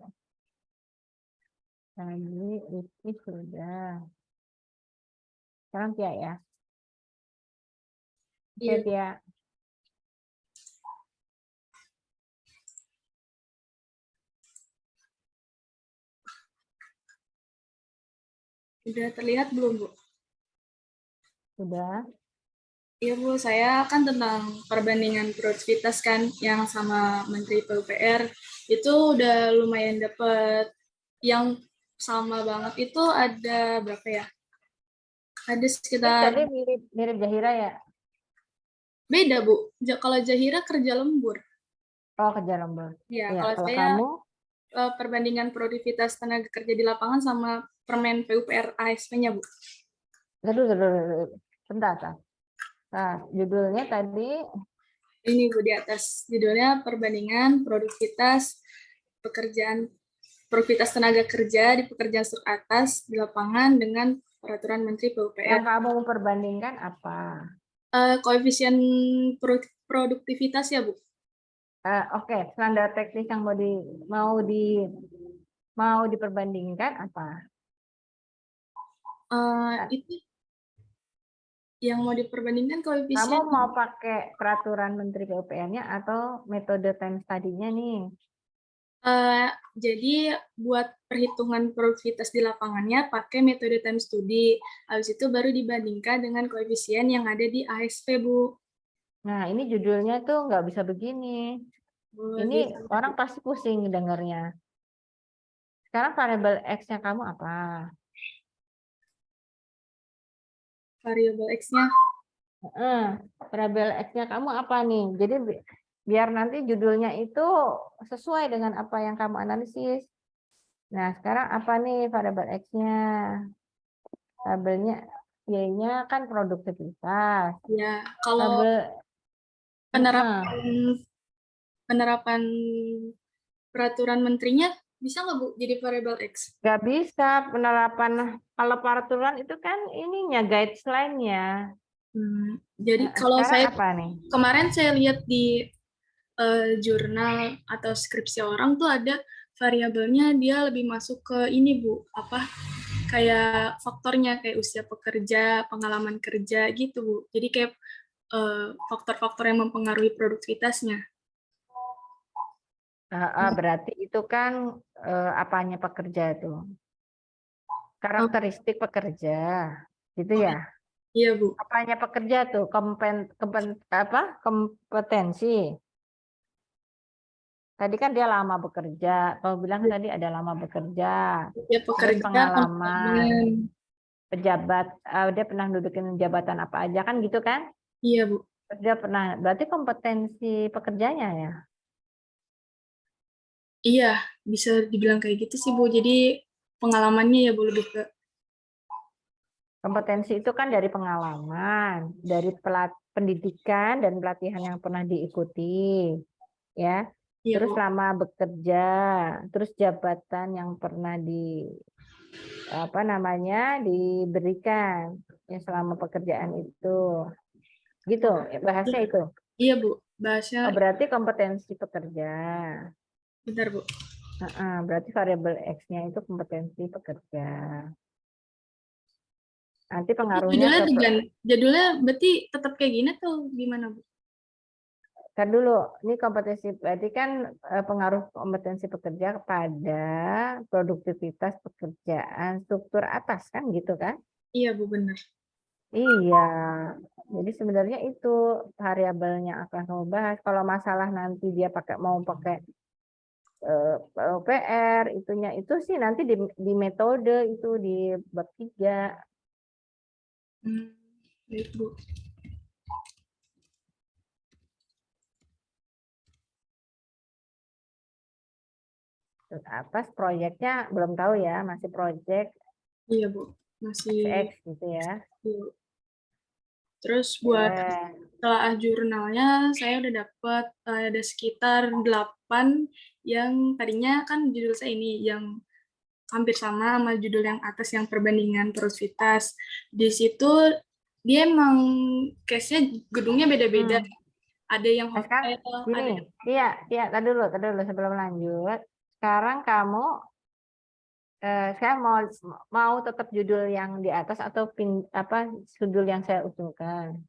Tadi itu sudah. Sekarang Tia ya. Oke, Iya, Tia. udah terlihat belum, Bu? Sudah. Iya, Bu, saya kan tentang perbandingan produktivitas kan yang sama Menteri PUPR itu udah lumayan dapet yang sama banget itu ada berapa ya? Ada Ini sekitar tadi mirip Zahira ya. beda, Bu. Kalau Zahira kerja lembur. Oh, kerja lembur. Ya, Iya, kalau kalau saya kamu perbandingan produktivitas tenaga kerja di lapangan sama Permen PUPR ASP-nya, Bu. aduh. Bentar, Kak. Nah, judulnya tadi Ini Bu di atas judulnya perbandingan produktivitas tenaga kerja di pekerjaan struktur atas di lapangan dengan peraturan Menteri yang PUPR. kamu perbandingkan apa? Koefisien produktivitas ya Bu. Oke, standar teknis yang mau diperbandingkan apa? Itu yang mau diperbandingkan Kamu koefisien. mau pakai peraturan Menteri PUPR-nya atau metode time study-nya nih? Jadi buat perhitungan produktivitas di lapangannya pakai metode time study. Habis itu baru dibandingkan dengan koefisien yang ada di ASP, Bu. Nah, ini judulnya tuh nggak bisa begini. Ini orang pasti pusing dengarnya. Sekarang variabel X-nya kamu apa? Variabel X-nya. Variabel X-nya kamu apa nih? Jadi biar nanti judulnya itu sesuai dengan apa yang kamu analisis. Nah, sekarang apa nih variabel X-nya? Variabelnya Y-nya kan produktivitas. Ya, kalau Variabel penerapan peraturan menterinya bisa nggak Bu jadi variabel X? nggak bisa penerapan kalau peraturan itu kan ininya guideline-nya. Jadi Nah, kalau sekarang saya apa nih? kemarin saya lihat di jurnal atau skripsi orang tuh ada variabelnya dia lebih masuk ke ini Bu, apa kayak faktornya kayak usia pekerja, pengalaman kerja gitu Bu. Jadi kayak faktor-faktor yang mempengaruhi produktivitasnya. Berarti itu kan apanya pekerja itu? Karakteristik pekerja, gitu ya? Iya Bu. Apanya pekerja tuh? Kompetensi. Tadi kan dia lama bekerja. Kau bilang tadi ada lama bekerja. Ya Terus pekerja, pengalaman. Pejabat, dia pernah dudukin jabatan apa aja kan gitu kan? Iya Bu. Terus dia pernah, berarti kompetensi pekerjanya ya? Iya, bisa dibilang kayak gitu sih Bu. Jadi pengalamannya ya Bu lebih ke Kompetensi itu kan dari pengalaman, dari pendidikan dan pelatihan yang pernah diikuti, ya. iya, Terus Bu. lama bekerja, terus jabatan yang pernah diberikan ya selama pekerjaan itu, gitu. Bahasnya itu. Iya Bu. Bahasa Berarti kompetensi pekerja. bentar Bu. Berarti variabel X-nya itu kompetensi pekerja. Nanti pengaruhnya Judulnya berarti tetap kayak gini atau gimana Bu? Kan dulu, ini kompetensi berarti kan pengaruh kompetensi pekerja kepada produktivitas pekerjaan struktur atas kan gitu kan? Iya Bu, benar. Iya, jadi sebenarnya itu variabelnya akan kamu bahas. Kalau masalah nanti dia mau pakai PR, itunya itu sih nanti di metode itu di bab 3. Baik, Bu. Atas proyeknya belum tahu ya, masih proyek Iya, Bu. Masih. X gitu ya. Bu. Terus buat Eh, telaah jurnalnya saya udah dapat ada sekitar 8 yang tadinya kan judul saya ini yang hampir sama judul yang atas yang perbandingan porositas. Di situ dia emang case-nya gedungnya beda-beda. Ada yang sekarang hotel, ada gini, yang iya, tadi dulu sebelum lanjut. Sekarang kamu saya mau tetap judul yang di atas atau judul yang saya usulkan.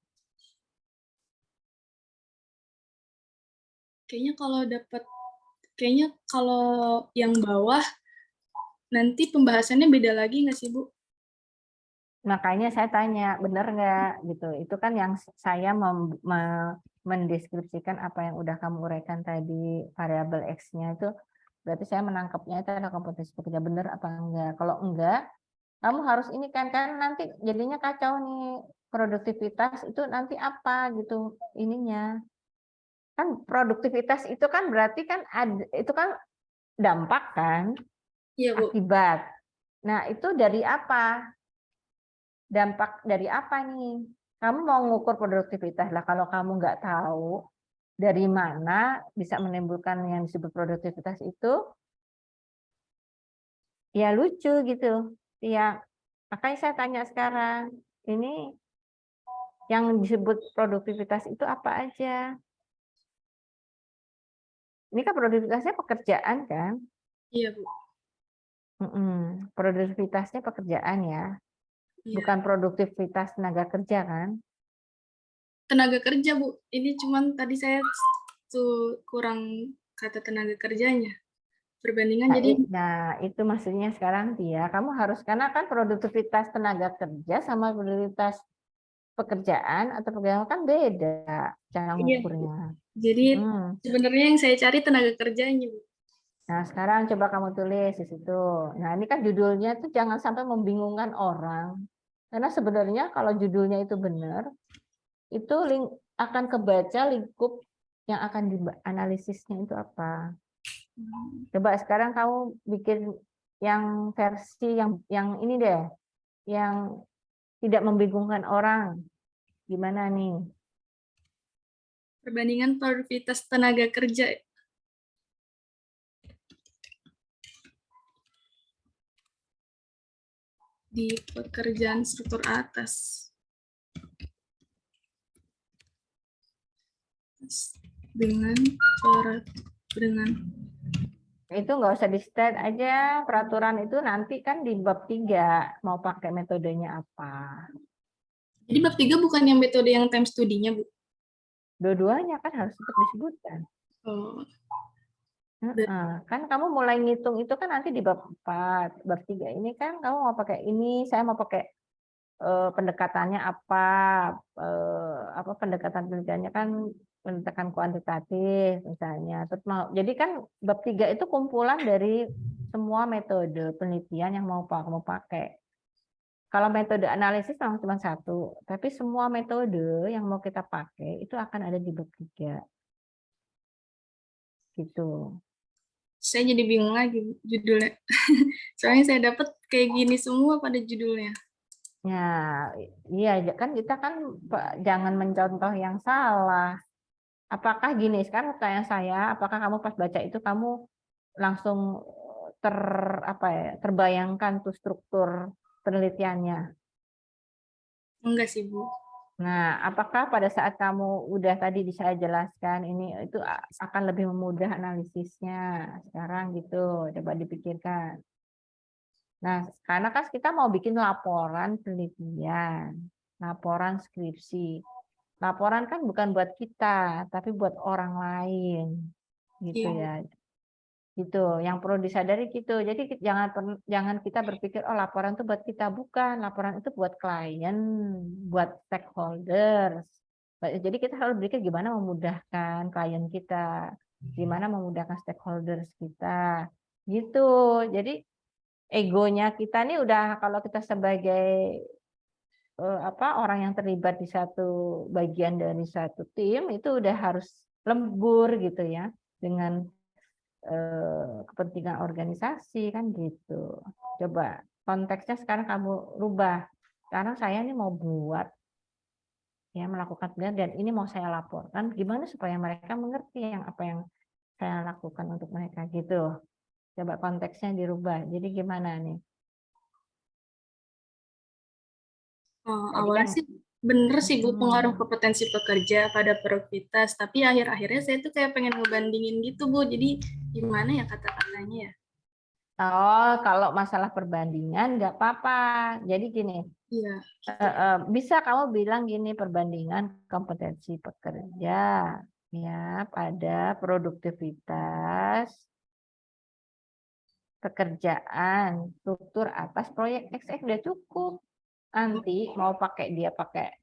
kayaknya kalau yang bawah nanti pembahasannya beda lagi nggak sih, Bu? Makanya saya tanya, benar nggak gitu. Itu kan yang saya mendeskripsikan apa yang udah kamu uraikan tadi, variabel X-nya itu berarti saya menangkapnya itu adalah kompetensi pekerja, benar apa enggak. Kalau enggak, kamu harus ini kan nanti jadinya kacau nih, produktivitas itu nanti apa gitu ininya. Kan produktivitas itu kan berarti kan itu kan dampak kan, Iya, Bu. akibat. Nah, itu dari apa? Dampak dari apa nih? Kamu mau ngukur produktivitas lah, kalau kamu nggak tahu dari mana bisa menimbulkan yang disebut produktivitas itu, ya lucu gitu. Ya, makanya saya tanya sekarang, ini yang disebut produktivitas itu apa aja? Ini kan produktivitasnya pekerjaan kan? Iya, Bu. Produktivitasnya pekerjaan ya, Iya. bukan produktivitas tenaga kerja kan? Tenaga kerja, Bu. Ini cuman tadi saya tuh kurang kata tenaga kerjanya. Perbandingan Nah, jadi itu maksudnya sekarang dia, kamu harus, karena kan produktivitas tenaga kerja sama produktivitas pekerjaan atau pekerjaan kan beda cara iya. ngukurnya. Jadi sebenarnya yang saya cari tenaga kerjanya, Bu. Nah, sekarang coba kamu tulis di situ. Nah, ini kan judulnya tuh jangan sampai membingungkan orang. Karena sebenarnya kalau judulnya itu benar, itu akan kebaca lingkup yang akan dianalisisnya itu apa. Coba sekarang kamu bikin yang versi yang ini deh, yang tidak membingungkan orang. Gimana nih? Perbandingan produktivitas tenaga kerja di pekerjaan struktur atas dengan Itu nggak usah di state aja, peraturan itu nanti kan di bab 3 mau pakai metodenya apa. Jadi bab 3 bukan yang metode yang time study-nya, Bu? Dua-duanya kan harus tetap disebutkan. Oh. Kan kamu mulai ngitung itu kan nanti di bab 4. Bab 3 ini kan kamu mau pakai ini, saya mau pakai pendekatannya apa, pendekatan penelitiannya kan pendekatan kuantitatif misalnya. Terus jadi kan bab 3 itu kumpulan dari semua metode penelitian yang mau kamu pakai. Kalau metode analisis memang cuma satu, tapi semua metode yang mau kita pakai itu akan ada di bab 3. Gitu. Saya jadi bingung lagi judulnya. Soalnya saya dapat kayak gini semua pada judulnya. Ya, iya kan kita kan jangan mencontoh yang salah. Apakah gini, sekarang pertanyaan saya, apakah kamu pas baca itu kamu langsung terbayangkan tuh struktur penelitiannya? Enggak sih, Bu. Nah, apakah pada saat kamu udah tadi saya jelaskan ini itu akan lebih memudah analisisnya sekarang gitu, coba dipikirkan. Nah, karena kan kita mau bikin laporan penelitian, laporan skripsi. Laporan kan bukan buat kita, tapi buat orang lain, gitu Iya. ya. Gitu, yang perlu disadari gitu. Jadi jangan kita berpikir oh laporan itu buat kita, bukan. Laporan itu buat klien, buat stakeholders. Jadi kita harus berpikir gimana memudahkan klien kita, gimana memudahkan stakeholders kita. Gitu. Jadi egonya kita nih udah kalau kita sebagai orang yang terlibat di satu bagian dari satu tim itu udah harus lembur gitu ya dengan kepentingan organisasi kan gitu. Coba konteksnya sekarang kamu rubah. Sekarang saya ini mau buat ya melakukan penelitian dan ini mau saya laporkan. Gimana supaya mereka mengerti apa yang saya lakukan untuk mereka gitu. Coba konteksnya dirubah. Jadi gimana nih? Jadi Awalnya kan sih bener sih Bu, pengaruh kompetensi pekerja pada produktivitas, tapi akhir-akhirnya saya tuh kayak pengen ngebandingin gitu Bu, jadi gimana ya kata-katanya ya? kalau masalah perbandingan nggak apa-apa. Jadi gini, Iya, bisa kamu bilang gini perbandingan kompetensi pekerja ya pada produktivitas pekerjaan struktur atas proyek XX udah cukup. Nanti mau dia pakai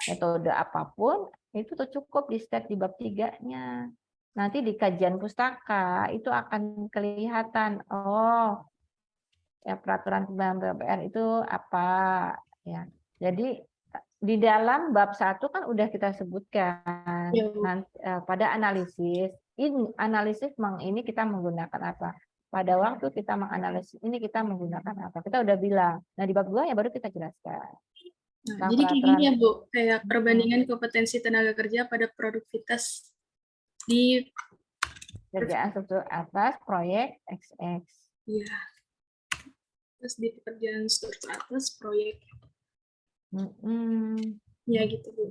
metode apapun itu tuh cukup di step di bab 3-nya. Nanti di kajian pustaka itu akan kelihatan oh ya peraturan pembangunan PPR itu apa ya. Jadi di dalam bab 1 kan udah kita sebutkan iya Bu. pada analisis ini kita menggunakan apa? Pada waktu kita menganalisis ini kita menggunakan apa? Kita udah bilang. Nah, di bab 2 ya baru kita jelaskan. Nah, jadi kayak gini ya Bu, kayak perbandingan kompetensi tenaga kerja pada produktivitas di kerjaan struktur atas proyek XX. ya, terus di pekerjaan struktur atas proyek ya gitu Bu.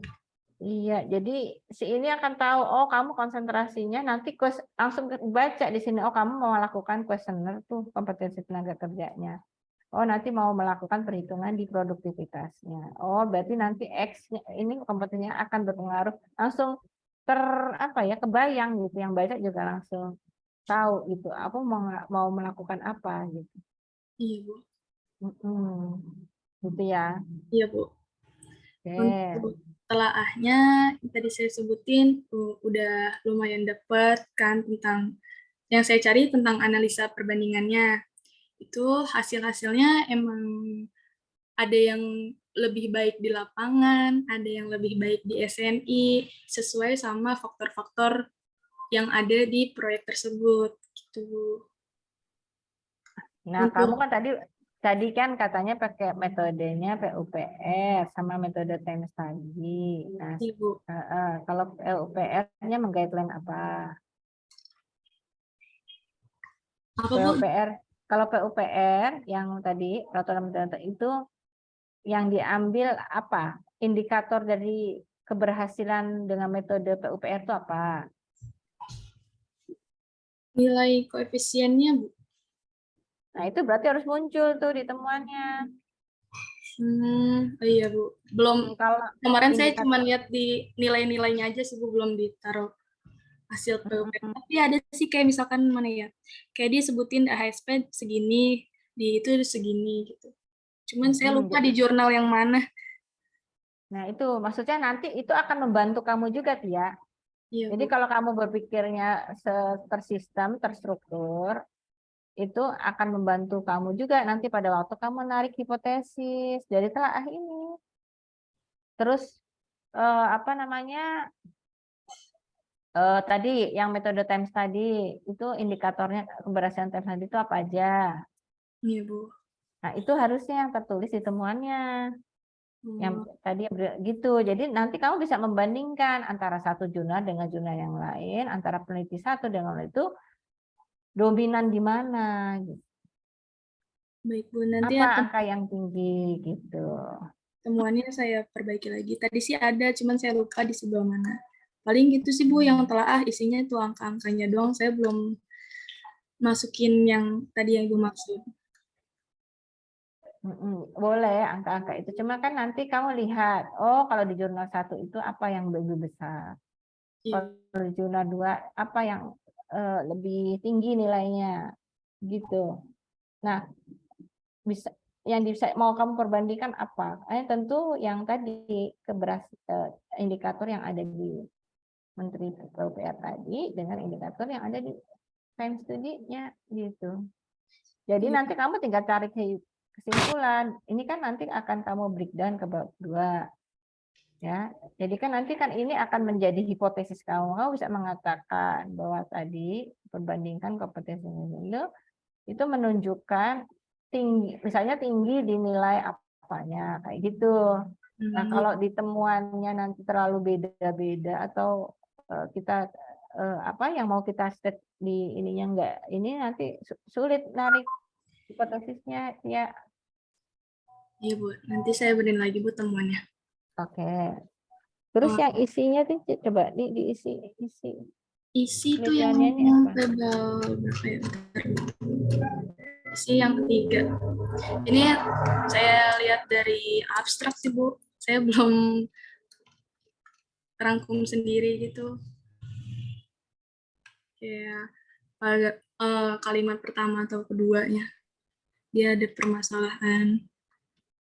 Iya, jadi si ini akan tahu, oh kamu konsentrasinya nanti langsung baca di sini, oh kamu mau melakukan kuesioner tuh kompetensi tenaga kerjanya. Oh nanti mau melakukan perhitungan di produktivitasnya. Oh berarti nanti X-nya ini kompetensinya akan berpengaruh langsung kebayang gitu, yang baca juga langsung tahu gitu, aku mau melakukan apa gitu. Iya Bu. Gitu ya. Iya Bu. Oke. Untuk telaahnya tadi saya sebutin udah lumayan dapet kan tentang yang saya cari tentang analisa perbandingannya. Itu hasil-hasilnya emang ada yang lebih baik di lapangan, ada yang lebih baik di SNI, sesuai sama faktor-faktor yang ada di proyek tersebut gitu. Nah, kamu kan tadi kan katanya pakai metodenya PUPR sama metode time study. Nah, Ibu. kalau PUPR-nya mengguideline apa? PUPR, kalau PUPR yang tadi peraturan menteri itu yang diambil apa? Indikator dari keberhasilan dengan metode PUPR itu apa? Nilai koefisiennya, Bu. Nah, itu berarti harus muncul tuh di temuannya. Iya Bu. Belum. Kalau Kemarin saya cuma lihat di nilai-nilainya aja sih Bu, belum ditaruh hasil PUPR. Tapi ada sih kayak misalkan mana ya? Kayak dia sebutin HSP segini, di itu segini gitu. Cuman saya lupa di jurnal yang mana. Nah, itu maksudnya nanti itu akan membantu kamu juga, Tia. Iya, Jadi Bu. kalau kamu berpikirnya tersistem, terstruktur, itu akan membantu kamu juga nanti pada waktu kamu menarik hipotesis dari telaah ini. Terus tadi yang metode time study itu indikatornya keberhasilan time study itu apa aja? Iya, Bu. Nah, itu harusnya yang tertulis di temuannya. Yang tadi gitu. Jadi nanti kamu bisa membandingkan antara satu jurnal dengan jurnal yang lain, antara peneliti satu dengan itu dominan di mana gitu. Baik, Bu. Nanti Apa angka yang tinggi gitu. temuannya saya perbaiki lagi. Tadi sih ada, cuman saya lupa di sebelah mana. Paling gitu sih Bu, yang telaah isinya itu angka-angkanya doang. Saya belum masukin yang tadi yang Ibu maksud. Boleh angka-angka itu. Cuma kan nanti kamu lihat, oh kalau di jurnal 1 itu apa yang lebih besar. Kalau di jurnal 2 apa yang lebih tinggi nilainya gitu. Nah, bisa yang bisa mau kamu perbandingkan apa? Tentu yang tadi indikator yang ada di Menteri PUPR tadi dengan indikator yang ada di time study-nya gitu. Jadi nanti kamu tinggal cari kesimpulan. Ini kan nanti akan kamu breakdown ke bab 2. Ya, jadi kan nanti kan ini akan menjadi hipotesis kamu. Kamu bisa mengatakan bahwa tadi perbandingkan kompetensi itu menunjukkan tinggi, misalnya tinggi di nilai apanya kayak gitu. Nah, kalau di temuannya nanti terlalu beda-beda atau kita apa yang mau kita state di ininya enggak, ini nanti sulit narik hipotesisnya ya. Iya Bu, nanti saya benerin lagi Bu temuannya. Oke. Terus yang isinya tuh coba diisi Isi itu yang penelitiannya ini apa? tebal berapa ya? Isi yang ketiga. Ini saya lihat dari abstrak sih Bu. Saya belum rangkum sendiri gitu. Kayak kalimat pertama atau keduanya. Dia ada permasalahan,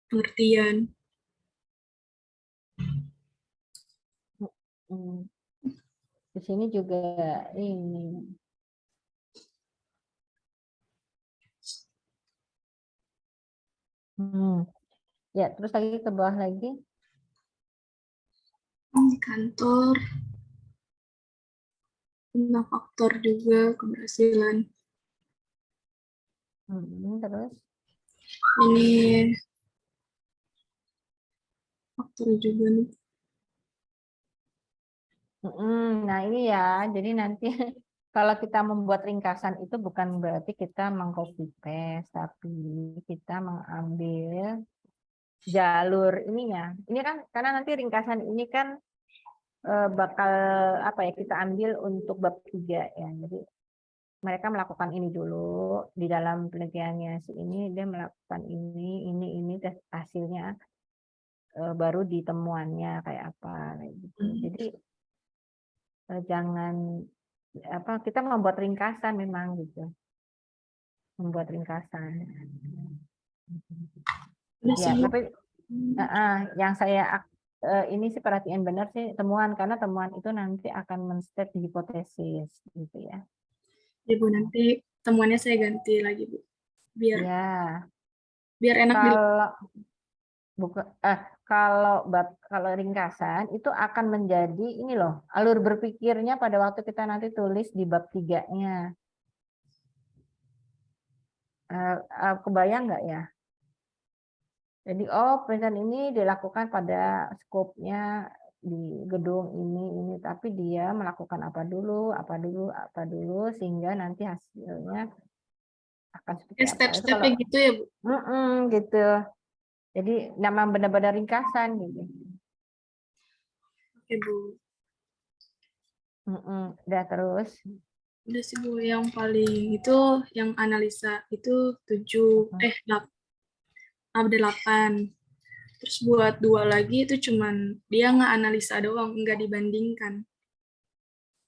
pengertian. Di sini juga ini. Ya, terus lagi ke bawah lagi. Di kantor, tentang faktor juga keberhasilan. Terus Ini faktor juga nih. Nah ini ya, jadi nanti kalau kita membuat ringkasan itu bukan berarti kita meng-copy paste, tapi kita mengambil jalur ininya. Ini kan karena nanti ringkasan ini kan bakal apa ya, kita ambil untuk bab 3 ya. Jadi mereka melakukan ini dulu di dalam penelitiannya si ini, dia melakukan ini tes hasilnya baru di temuannya kayak apa kayak gitu. Jadi jangan apa, kita membuat ringkasan memang gitu, membuat ringkasan ya. Tapi yang saya ini sih perhatian benar sih temuan, karena temuan itu nanti akan men-state hipotesis gitu ya. Ya Bu, nanti temuannya saya ganti lagi Bu, biar Ya, biar enak kalau ringkasan itu akan menjadi ini loh, alur berpikirnya pada waktu kita nanti tulis di bab 3-nya. Kebayang nggak ya? Jadi penelitian ini dilakukan pada skopnya di gedung ini, tapi dia melakukan apa dulu, sehingga nanti hasilnya akan seperti apa. step-stepnya gitu ya Bu. Gitu. Jadi nama benar-benar ringkasan gitu. Oke Bu. Udah terus. Udah sih Bu, yang paling itu yang analisa itu 8. Terus buat 2 lagi itu cuman dia nggak analisa doang, nggak dibandingkan.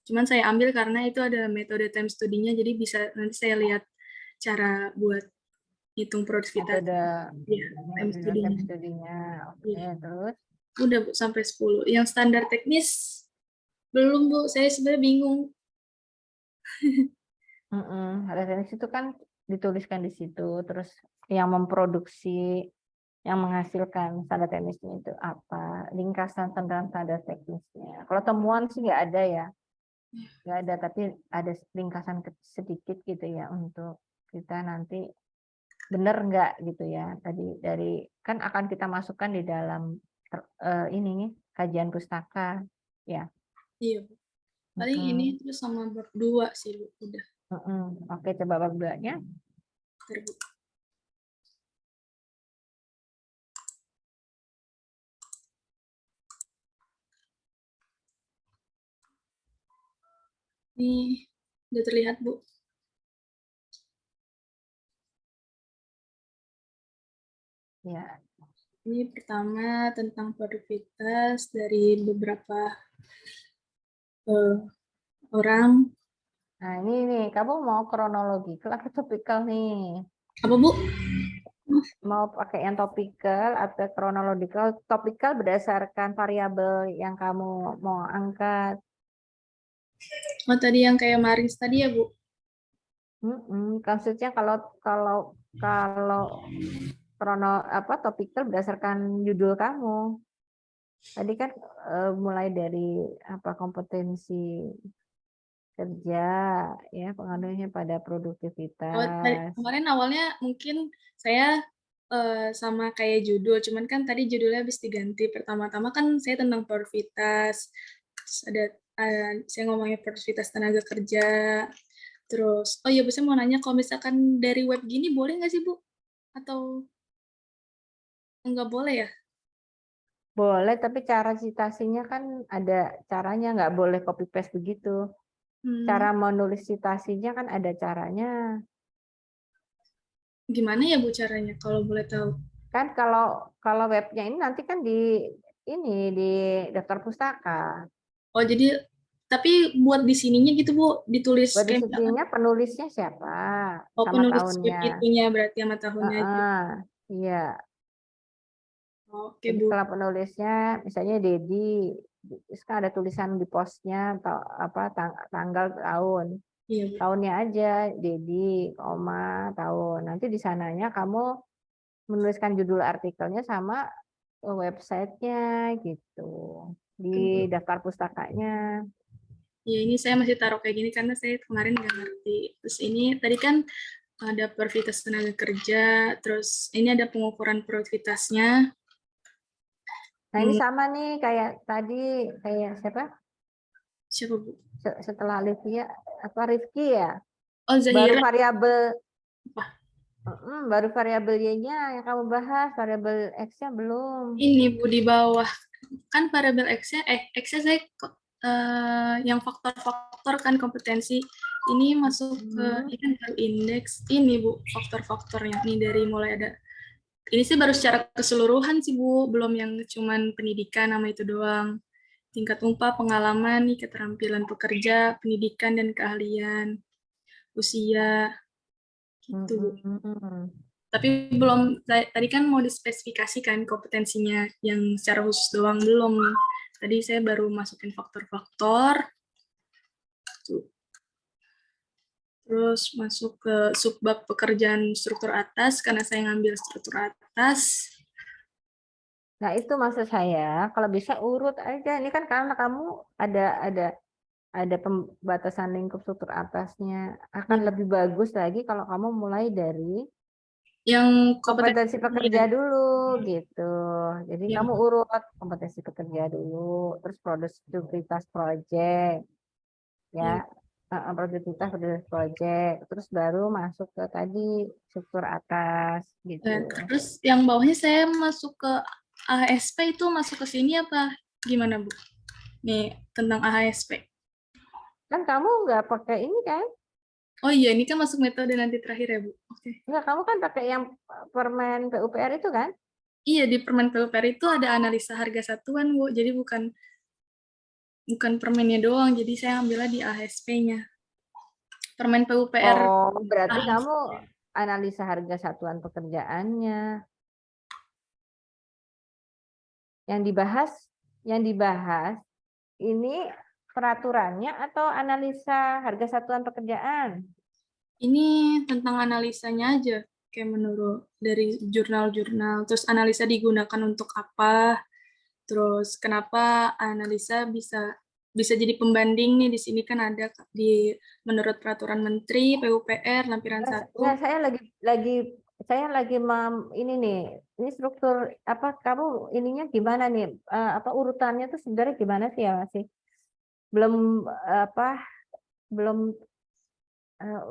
Cuman saya ambil karena itu ada metode time study-nya, jadi bisa nanti saya lihat cara buat hitung produktivitas. Ada time study-nya. Oke, terus udah Bu, sampai 10. Yang standar teknis belum Bu, saya sebenarnya bingung. Ada teknis itu kan dituliskan di situ, terus yang memproduksi, yang menghasilkan standar teknisnya itu apa, ringkasan tentang standar teknisnya. Kalau temuan sih nggak ada ya, nggak ada, tapi ada ringkasan sedikit gitu ya untuk kita nanti benar nggak gitu ya. Tadi dari kan akan kita masukkan di dalam ini kajian pustaka ya. Iya Bu. Paling ini terus sama bab 2 sih Bu, udah. Oke, coba bab 2-nya. Ini udah terlihat Bu. Ya. Ini pertama tentang produktivitas dari beberapa orang. Nah, ini nih, kamu mau kronologikal atau topikal nih? Apa, Bu? Mau pakai yang topikal atau kronologikal? Topikal berdasarkan variabel yang kamu mau angkat. Oh, tadi yang kayak Marins tadi ya, Bu? Maksudnya kalau topikal berdasarkan judul kamu. Tadi kan mulai dari kompetensi kerja, ya pengaruhnya pada Oh, produktivitas. kemarin awalnya mungkin saya sama kayak judul, cuman kan tadi judulnya habis diganti. Pertama-tama kan saya tentang produktivitas, terus ada saya ngomongin produktivitas tenaga kerja, terus oh iya Bu, saya mau nanya kalau misalkan dari web gini boleh nggak sih Bu? Atau nggak boleh ya? Boleh, tapi cara citasinya kan ada caranya, nggak boleh copy paste begitu. Cara menulis citasinya kan ada caranya. Gimana ya Bu caranya kalau boleh tahu? Kan kalau webnya ini nanti kan di daftar pustaka. Oh jadi tapi buat di sininya gitu Bu, ditulis Buat kayak disebutnya penulisnya siapa oh sama penulis tahunnya. script itunya berarti sama tahunnya aja. Iya. Oke Jadi Bu. kalau penulisnya misalnya Dedi, terus kan ada tulisan di postnya tanggal tahun. Iya Bu. Tahunnya aja Dedi, koma tahun. Nanti di sananya kamu menuliskan judul artikelnya sama websitenya gitu di daftar pustakanya. Ya ini saya masih taruh kayak gini karena saya kemarin nggak ngerti. Terus ini tadi kan ada produktivitas tenaga kerja, terus ini ada pengukuran produktivitasnya. Nah ini sama nih kayak tadi, kayak siapa Siapa Bu? setelah Livia Rifki ya, Oh baru Zahira. variabel Apa? baru variabel Y-nya yang kamu bahas, variabel X-nya belum. Ini Bu di bawah kan variabel X-nya X-nya saya yang faktor-faktor kan kompetensi ini masuk ke ini kan baru indeks ini Bu faktor-faktornya nih dari mulai ada ini sih baru secara keseluruhan sih Bu, belum yang cuman pendidikan nama itu doang. Tingkat upah, pengalaman, nih, keterampilan pekerja, pendidikan dan keahlian, usia, gitu Bu. Tapi belum, tadi kan mau dispesifikasikan kompetensinya yang secara khusus doang, belum. Tadi saya baru masukin faktor-faktor, terus masuk ke subbab pekerjaan struktur atas, karena saya ngambil struktur atas. Nah itu maksud saya, kalau bisa urut aja. Ini kan karena kamu ada pembatasan lingkup struktur atasnya. Akan lebih bagus lagi kalau kamu mulai dari Yang kompetensi pekerja dulu gitu. Jadi yang kamu urut kompetensi pekerja dulu, terus produktivitas proyek, ya, produktivitas proyek, terus baru masuk ke tadi struktur atas gitu. terus yang bawahnya saya masuk ke AHSP itu masuk ke sini apa gimana Bu? Nih tentang AHSP. Kan kamu nggak pakai ini kan? Oh iya ini kan masuk metode nanti terakhir ya Bu. Oke. Nggak, kamu kan pakai yang permen PUPR itu kan? Iya di permen PUPR itu ada analisa harga satuan Bu. Jadi bukan permennya doang. Jadi saya ambilnya di AHSP-nya. Permen PUPR. Oh, berarti kamu analisa harga satuan pekerjaannya. Yang dibahas ini peraturannya atau analisa harga satuan pekerjaan? Ini tentang analisanya aja. Kayak menurut dari jurnal-jurnal. Terus analisa digunakan untuk apa. Terus kenapa analisa bisa jadi pembanding nih di sini kan ada di menurut peraturan Menteri PUPR lampiran 1. Nggak, saya lagi ini nih, ini struktur kamu ininya gimana nih? Urutannya tuh sebenarnya gimana sih ya, masih belum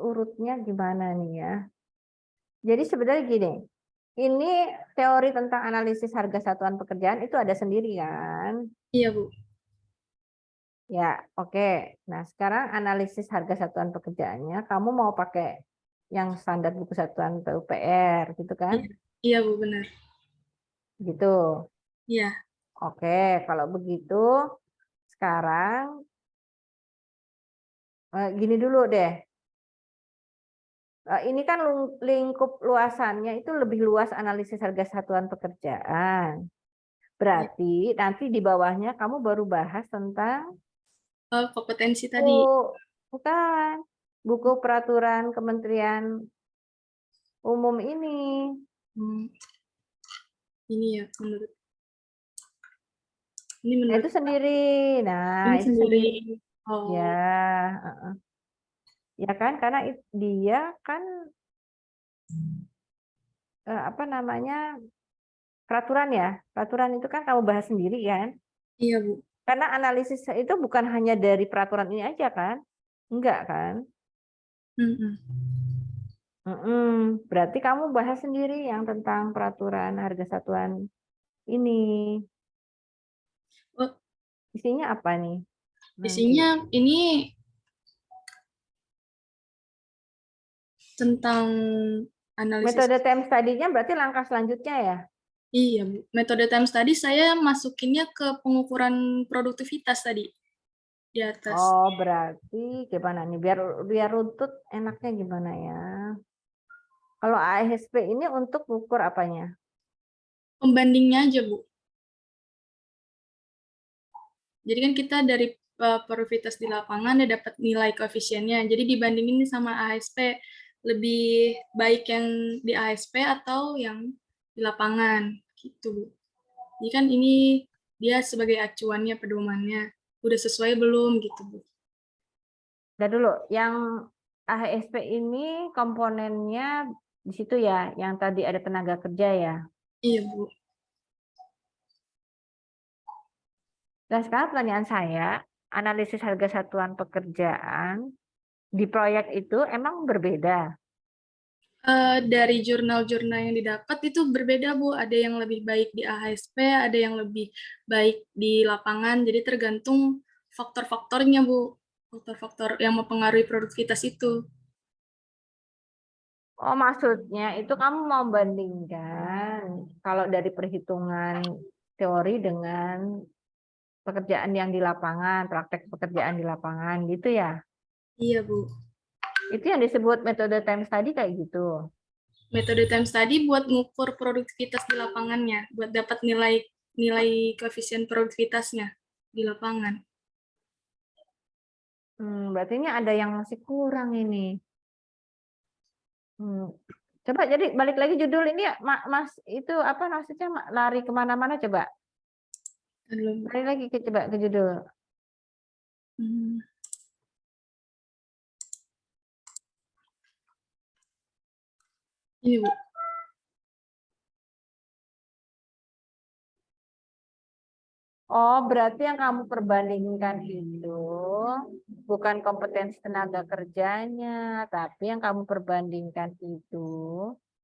urutnya gimana nih ya? Jadi sebenarnya gini, ini teori tentang analisis harga satuan pekerjaan itu ada sendiri kan? Iya Bu. Ya, oke. Nah, sekarang analisis harga satuan pekerjaannya, kamu mau pakai yang standar buku satuan PUPR, gitu kan? Iya Bu benar. Gitu. Iya. Oke, kalau begitu, sekarang Gini dulu deh. Ini kan lingkup luasannya itu lebih luas analisis harga satuan pekerjaan. Berarti nanti di bawahnya kamu baru bahas tentang Kompetensi tadi. bukan buku peraturan Kementerian Umum ini. Ini ya menurut. Ini Nah, menurut itu sendiri. Nah, ini itu sendiri. sendiri. Oh, Ya, ya kan karena dia kan apa namanya peraturan ya. Peraturan itu kan kamu bahas sendiri kan. iya Bu. Karena analisis itu bukan hanya dari peraturan ini aja kan? Enggak kan? Berarti kamu bahas sendiri yang tentang peraturan harga satuan ini. Oh, Isinya apa nih? isinya ini tentang analisis. Metode time study-nya berarti langkah selanjutnya ya? Iya Bu. Metode time study saya masukinnya ke pengukuran produktivitas tadi di atas. Oh, berarti gimana nih? Biar runtut enaknya gimana ya? Kalau ASP ini untuk ukur apanya? Pembandingnya aja Bu. Jadi kan kita dari produktivitas di lapangan ya dapat nilai koefisiennya. Jadi dibandingin sama ASP, lebih baik yang di ASP atau yang di lapangan gitu Bu. Jadi kan ini dia sebagai acuannya, pedomannya udah sesuai belum gitu Bu. Udah dulu, yang ASP ini komponennya di situ ya, yang tadi ada tenaga kerja ya. Iya Bu. Dan sekarang pertanyaan saya, analisis harga satuan pekerjaan di proyek itu emang berbeda? Dari jurnal-jurnal yang didapat itu berbeda Bu. Ada yang lebih baik di AHSP, ada yang lebih baik di lapangan. Jadi tergantung faktor-faktornya Bu. Faktor-faktor yang mempengaruhi produktivitas itu. Oh, maksudnya itu kamu mau bandingkan kalau dari perhitungan teori dengan pekerjaan yang di lapangan, praktek pekerjaan di lapangan gitu ya? Iya Bu. Itu yang disebut metode time study kayak gitu. Metode time study buat ngukur produktivitas di lapangannya, buat dapat nilai koefisien produktivitasnya di lapangan. Berarti ini ada yang masih kurang ini. Coba jadi balik lagi judul ini ya, Mas, itu apa maksudnya lari kemana-mana coba. Balik lagi coba ke judul. Ini Bu. Oh, berarti yang kamu perbandingkan itu bukan kompetensi tenaga kerjanya, tapi yang kamu perbandingkan itu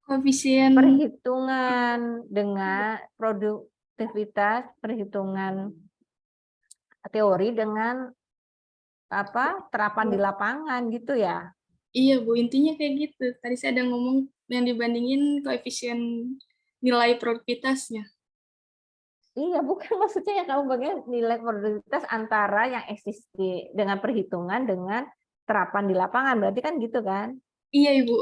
Koefisien perhitungan dengan produktivitas, perhitungan teori dengan apa terapan di lapangan gitu ya. Iya Bu, intinya kayak gitu. Tadi saya ada ngomong yang dibandingin koefisien nilai produktivitasnya. Iya, bukan maksudnya yang kamu bagian nilai produktivitas antara yang eksisti dengan perhitungan dengan terapan di lapangan. Berarti kan gitu kan? Iya Ibu.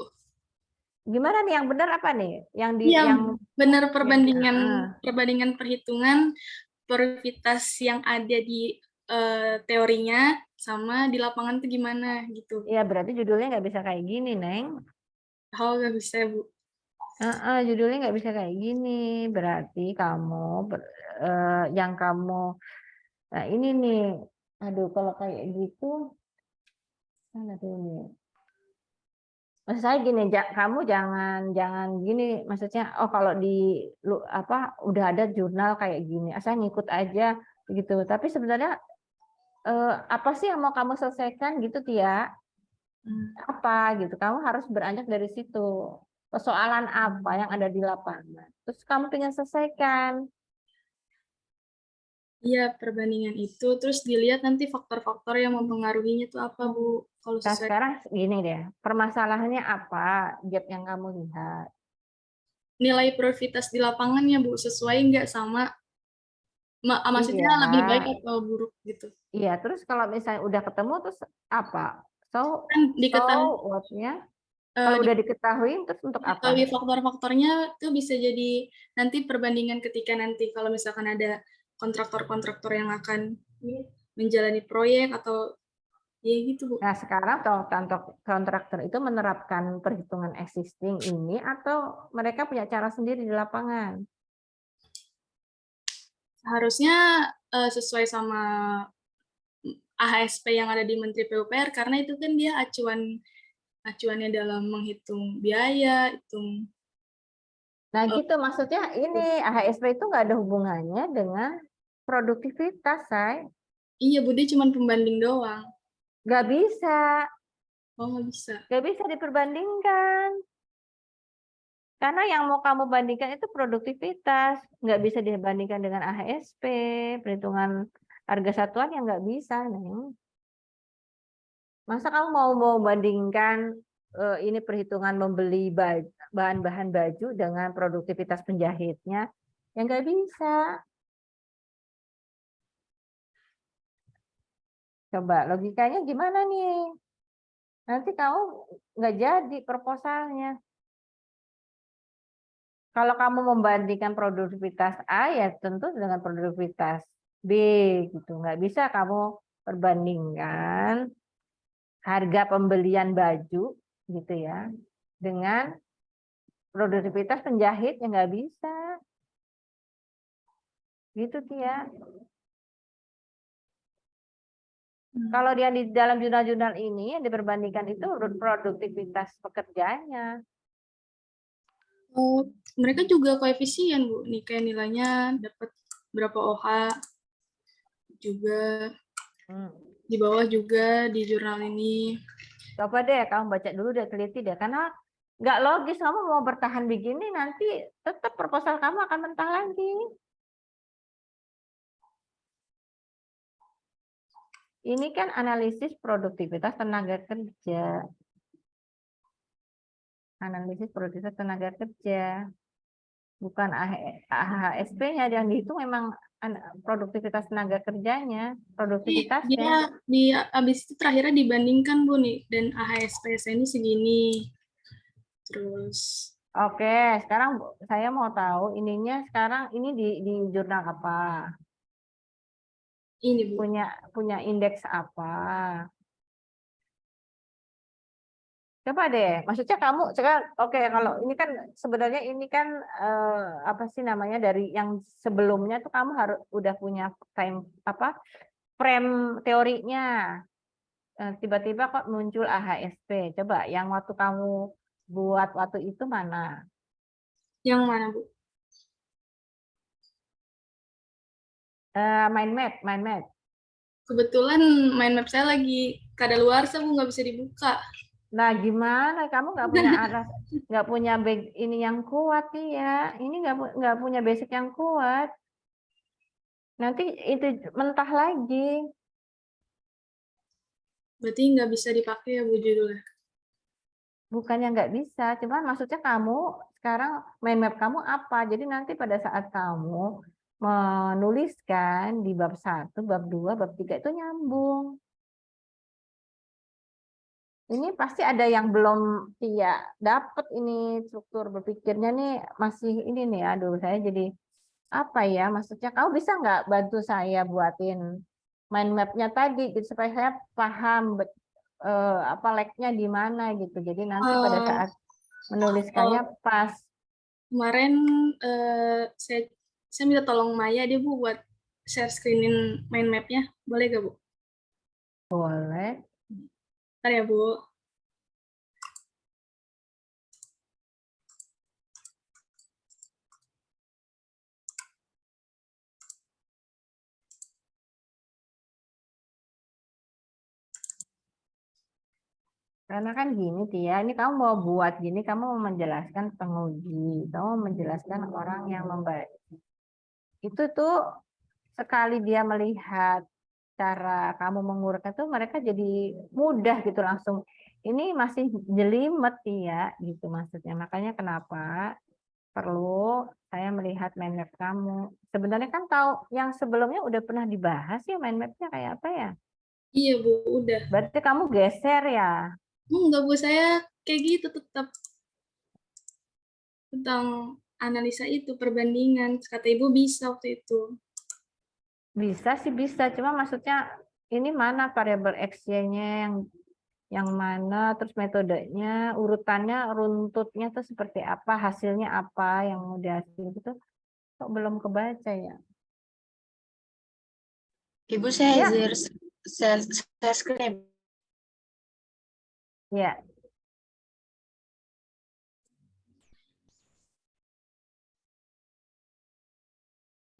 Gimana nih yang benar apa nih? Yang benar perbandingan perhitungan produktivitas yang ada di teorinya sama di lapangan tuh gimana gitu. Iya, berarti judulnya nggak bisa kayak gini, Neng. Oh, nggak bisa Bu. Judulnya nggak bisa kayak gini. Berarti kamu yang kamu ini nih. Aduh, kalau kayak gitu mana tuh nih? Maksud saya gini, kamu jangan gini. Maksudnya, oh kalau di udah ada jurnal kayak gini, saya ngikut aja gitu. Tapi sebenarnya apa sih yang mau kamu selesaikan gitu, Tia? Apa gitu? Kamu harus beranjak dari situ. Persoalan apa yang ada di lapangan? Terus kamu pengen selesaikan. Iya, perbandingan itu. Terus dilihat nanti faktor-faktor yang mempengaruhinya itu apa, Bu? Kalau Nah, sesuai sekarang gini deh, permasalahannya apa gap yang kamu lihat? nilai produktivitas di lapangannya, Bu, sesuai nggak sama maksudnya Iya. lebih baik atau buruk gitu. Iya, terus kalau misalnya udah ketemu, terus apa? So, Kan diketahui, what-nya kalau udah diketahui terus untuk apa? diketahui faktor-faktornya tuh bisa jadi nanti perbandingan ketika nanti kalau misalkan ada kontraktor-kontraktor yang akan menjalani proyek atau ya gitu Bu. Nah, sekarang kontraktor itu menerapkan perhitungan existing ini atau mereka punya cara sendiri di lapangan? Harusnya sesuai sama AHSP yang ada di Menteri PUPR karena itu kan dia acuannya dalam menghitung biaya, hitung. Nah, gitu maksudnya ini AHSP itu nggak ada hubungannya dengan produktivitas, say. Iya, Bu, dia cuma pembanding doang. Nggak bisa, Oh, nggak bisa. nggak bisa diperbandingkan. Karena yang mau kamu bandingkan itu produktivitas, nggak bisa dibandingkan dengan AHSP, perhitungan harga satuan yang nggak bisa, Neng. Masa kamu mau bandingkan ini perhitungan membeli bahan-bahan baju dengan produktivitas penjahitnya? Ya nggak bisa. Coba logikanya gimana nih? Nanti kamu nggak jadi proposalnya. Kalau kamu membandingkan produktivitas A, ya tentu dengan produktivitas B, gitu. Nggak bisa kamu perbandingkan harga pembelian baju, gitu ya, dengan produktivitas penjahit, yang nggak bisa. Gitu, Tia. Kalau dia di dalam jurnal-jurnal ini yang diperbandingkan itu produktivitas pekerjanya. Oh, mereka juga koefisien, Bu. Nih kayak nilainya dapat berapa OH juga di bawah juga di jurnal ini. Coba deh kamu baca dulu deh, teliti deh, karena nggak logis kamu mau bertahan begini nanti tetap proposal kamu akan mentah lagi. Ini kan analisis produktivitas tenaga kerja. Analisis produktivitas tenaga kerja. Bukan AHSP-nya yang dihitung memang produktivitas tenaga kerjanya, Dia produktivitasnya. abis itu terakhirnya dibandingkan, Bu, nih, dan AHSPS ini segini. Terus Oke, sekarang saya mau tahu ininya sekarang ini di jurnal apa? ini, Bu. Punya indeks apa? Coba deh, maksudnya kamu sekarang oke, kalau ini kan sebenarnya ini kan apa sih namanya, dari yang sebelumnya tuh kamu harus udah punya frame teorinya. Tiba-tiba kok muncul AHSP. Coba yang waktu kamu buat waktu itu mana? Yang mana, Bu? Mind map. Kebetulan mind map saya lagi kadaluarsa, Bu, nggak bisa dibuka. Nah, gimana? Kamu nggak punya ini yang kuat ya? Ini nggak punya basic yang kuat. Nanti itu mentah lagi. Berarti nggak bisa dipakai ya, Bu, judulnya. Bukannya nggak bisa, cuman maksudnya kamu sekarang mind map kamu apa? Jadi nanti pada saat kamu menuliskan di bab 1, bab 2, bab 3 itu nyambung. Ini pasti ada yang belum dapat ini struktur berpikirnya nih, masih ini nih, aduh saya jadi apa ya, maksudnya kamu bisa nggak bantu saya buatin mind map-nya tadi gitu, supaya saya paham apa lag-nya di mana gitu. Jadi nanti pada saat menuliskannya pas. Kemarin saya minta tolong Maya dia, Bu, buat share screenin mind map-nya. Boleh gak, Bu? Boleh. Ntar ya, Bu. Karena kan gini Tia, ini kamu mau buat gini, kamu mau menjelaskan penguji, kamu mau menjelaskan orang yang membaca. Itu tuh sekali dia melihat cara kamu mengurutkan tuh mereka jadi mudah gitu langsung. Ini masih jelimet ya gitu maksudnya. Makanya kenapa perlu saya melihat mind map kamu. Sebenarnya kan tahu yang sebelumnya udah pernah dibahas ya mind mapnya kayak apa ya? Iya Bu, udah. Berarti kamu geser ya? Enggak Bu, saya kayak gitu tetap tentang analisa itu, perbandingan. Kata Ibu bisa waktu itu. Bisa sih bisa, cuma maksudnya ini mana variabel X-Y-nya yang mana, terus metodenya, urutannya, runtutnya tuh seperti apa, hasilnya apa yang mau dihasil gitu, kok belum kebaca ya? Ibu saya Ya, share screen ya. ya.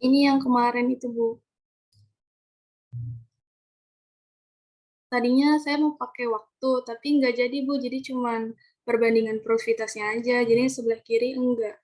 Ini yang kemarin itu Bu. Tadinya saya mau pakai waktu, tapi nggak jadi Bu. Jadi cuman perbandingan probabilitasnya aja. Jadi sebelah kiri enggak.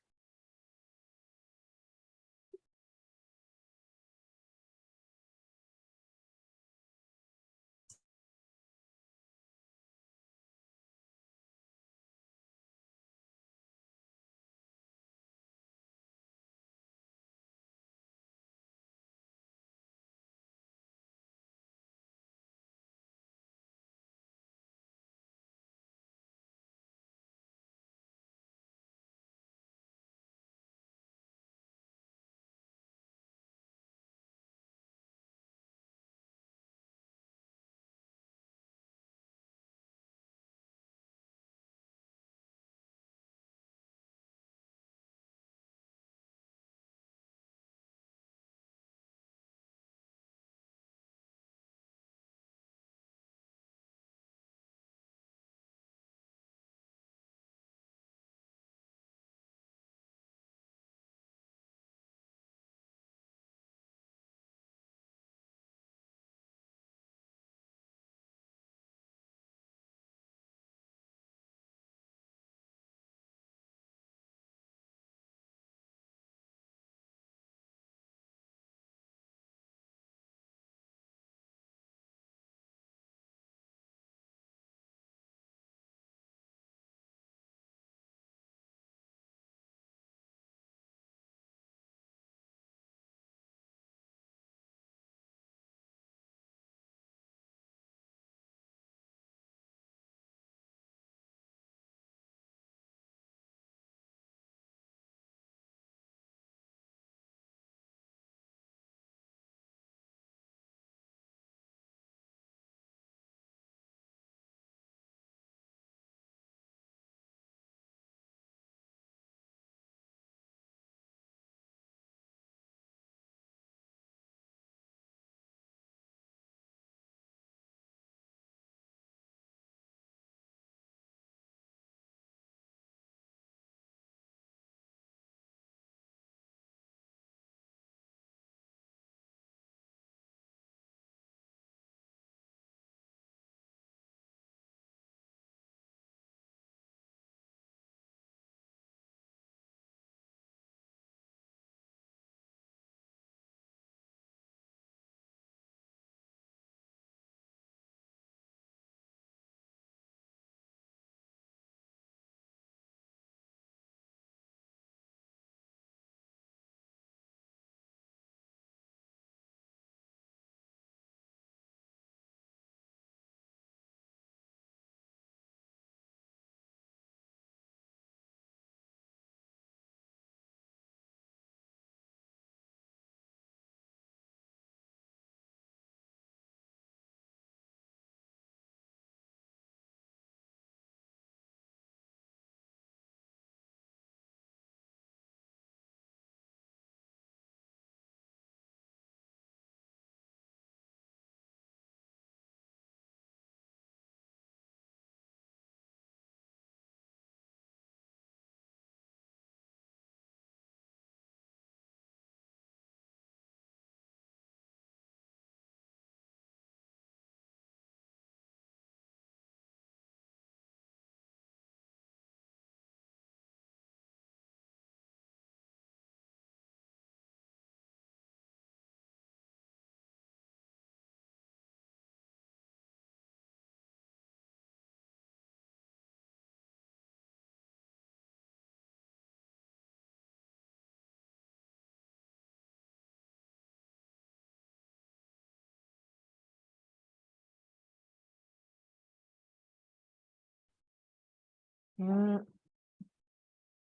Hmm,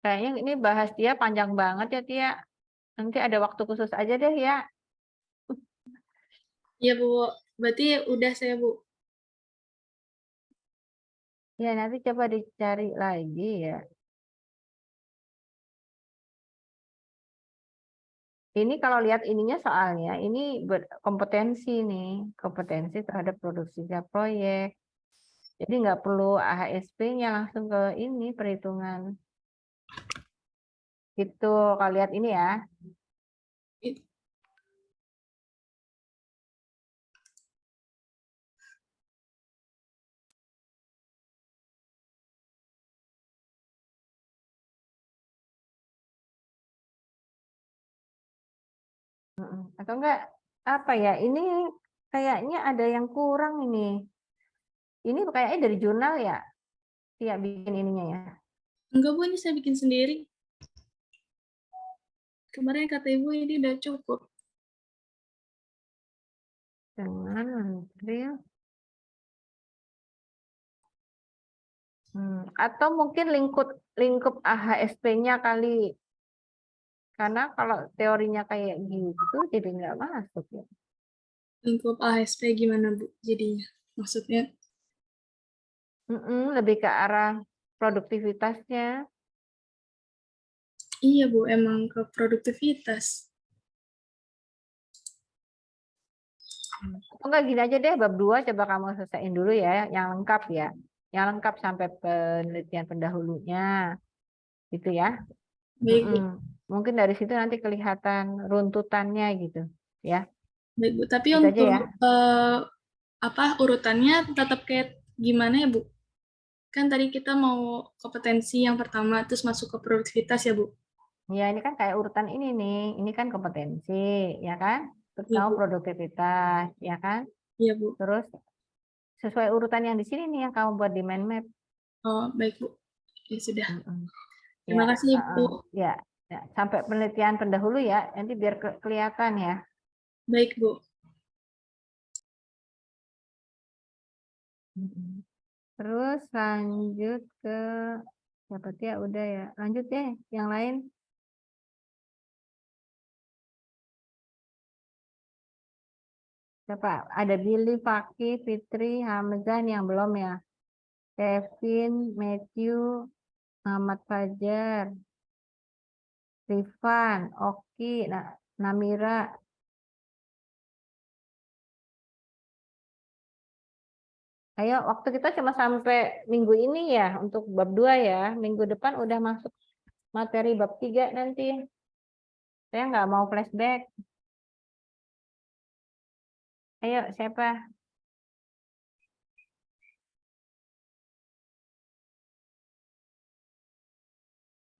kayaknya ini bahas dia panjang banget ya Tia. Nanti ada waktu khusus aja deh ya. Iya Bu, berarti udah saya Bu. Ya nanti coba dicari lagi ya. Ini kalau lihat ininya soalnya ini kompetensi nih, kompetensi terhadap produksi siap proyek. Jadi nggak perlu AHSP-nya langsung ke ini perhitungan. Gitu kalau lihat ini ya. I- Atau enggak apa ya? Ini kayaknya ada yang kurang ini. Ini kayaknya dari jurnal ya. Iya bikin ininya ya. Enggak Bu, ini saya bikin sendiri. Kemarin kata Ibu ini udah cukup. Dengan menteri. Atau mungkin lingkup AHSP-nya kali. Karena kalau teorinya kayak gitu jadi nggak masuk ya. Lingkup ASP gimana Bu jadinya? Maksudnya? Lebih ke arah produktivitasnya. Iya Bu, emang ke produktivitas. Atau enggak gini aja deh, bab 2 coba kamu selesaiin dulu ya, yang lengkap ya. Yang lengkap sampai penelitian pendahulunya. Gitu ya. Baik Bu. Mungkin dari situ nanti kelihatan runtutannya gitu ya. Baik Bu, tapi Gitu aja untuk ya. urutannya tetap kayak gimana ya Bu? Kan tadi kita mau kompetensi yang pertama, terus masuk ke produktivitas ya Bu? Ya ini kan kayak urutan ini nih. Ini kan kompetensi, ya kan? Terus Iya kamu Bu. produktivitas, ya kan? Iya Bu. Terus sesuai urutan yang di sini nih yang kamu buat di mind map. Oh, baik Bu. Ya sudah. Ya, Terima kasih Bu. ya, ya. Sampai penelitian pendahulu ya. Nanti biar kelihatan ya. Baik Bu. Terus lanjut ke dapat ya udah ya. Lanjut deh yang lain. Siapa? Ada Billy, Fakih, Fitri, Hamzah nih yang belum ya. Kevin, Matthew, Muhammad Fajar, Rifan, Oki, Namira. Ayo, waktu kita cuma sampai minggu ini ya untuk bab 2 ya. Minggu depan udah masuk materi bab 3 nanti. Saya nggak mau flashback. Ayo, siapa?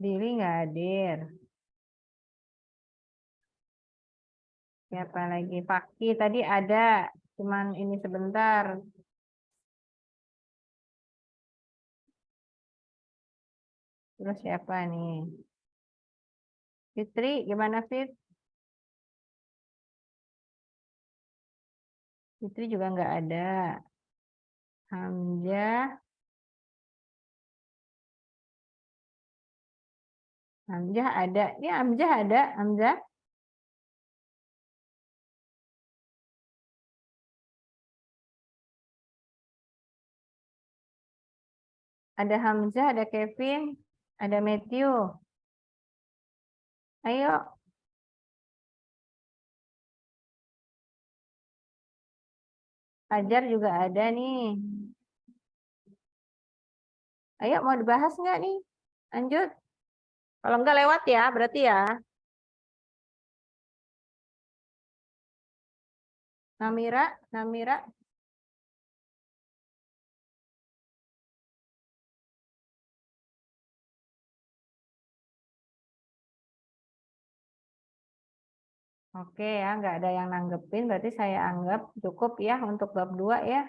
Billy nggak hadir. Siapa lagi? Fakih tadi ada, cuman ini sebentar. Terus siapa nih? Fitri, gimana Fit? Fitri juga nggak ada. Hamzah, Hamzah ada. Ya Hamzah ada, Hamzah. Ada Hamzah, ada Kevin, ada Matthew. Ayo, Fajar juga ada nih. Ayo, mau dibahas nggak nih? Lanjut. Kalau nggak lewat ya, berarti ya. Namira, Namira. Oke ya, nggak ada yang nanggepin, berarti saya anggap cukup ya untuk bab 2 ya.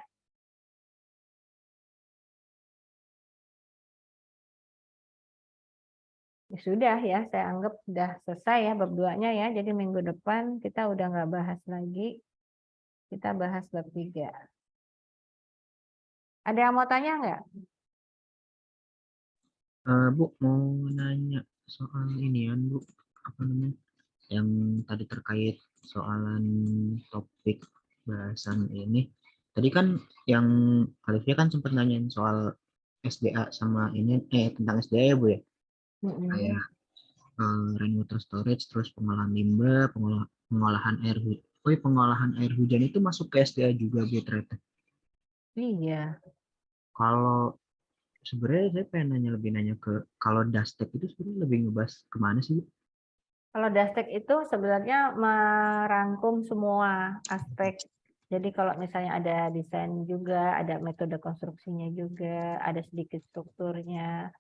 Ya sudah ya, saya anggap sudah selesai ya bab 2-nya ya. Jadi minggu depan kita udah nggak bahas lagi. Kita bahas bab 3. Ada yang mau tanya nggak? Bu, mau nanya soal ini ya, Bu, apa namanya, yang tadi terkait soalan topik bahasan ini. Tadi kan yang Alifia kan sempat nanyain soal SDA sama ini, tentang SDA ya, Bu ya? Mm-mm. Kayak rainwater storage, terus pengolahan limbah, pengolahan air hujan. Oh, iya, pengolahan air hujan itu masuk ke SDA juga, Bu, ternyata. Iya. Kalau sebenarnya saya pengen nanya ke kalau Dastek itu sebenarnya lebih ngebahas kemana sih, Bu? Kalau Dastek itu sebenarnya merangkum semua aspek. Jadi kalau misalnya ada desain juga, ada metode konstruksinya juga, ada sedikit strukturnya,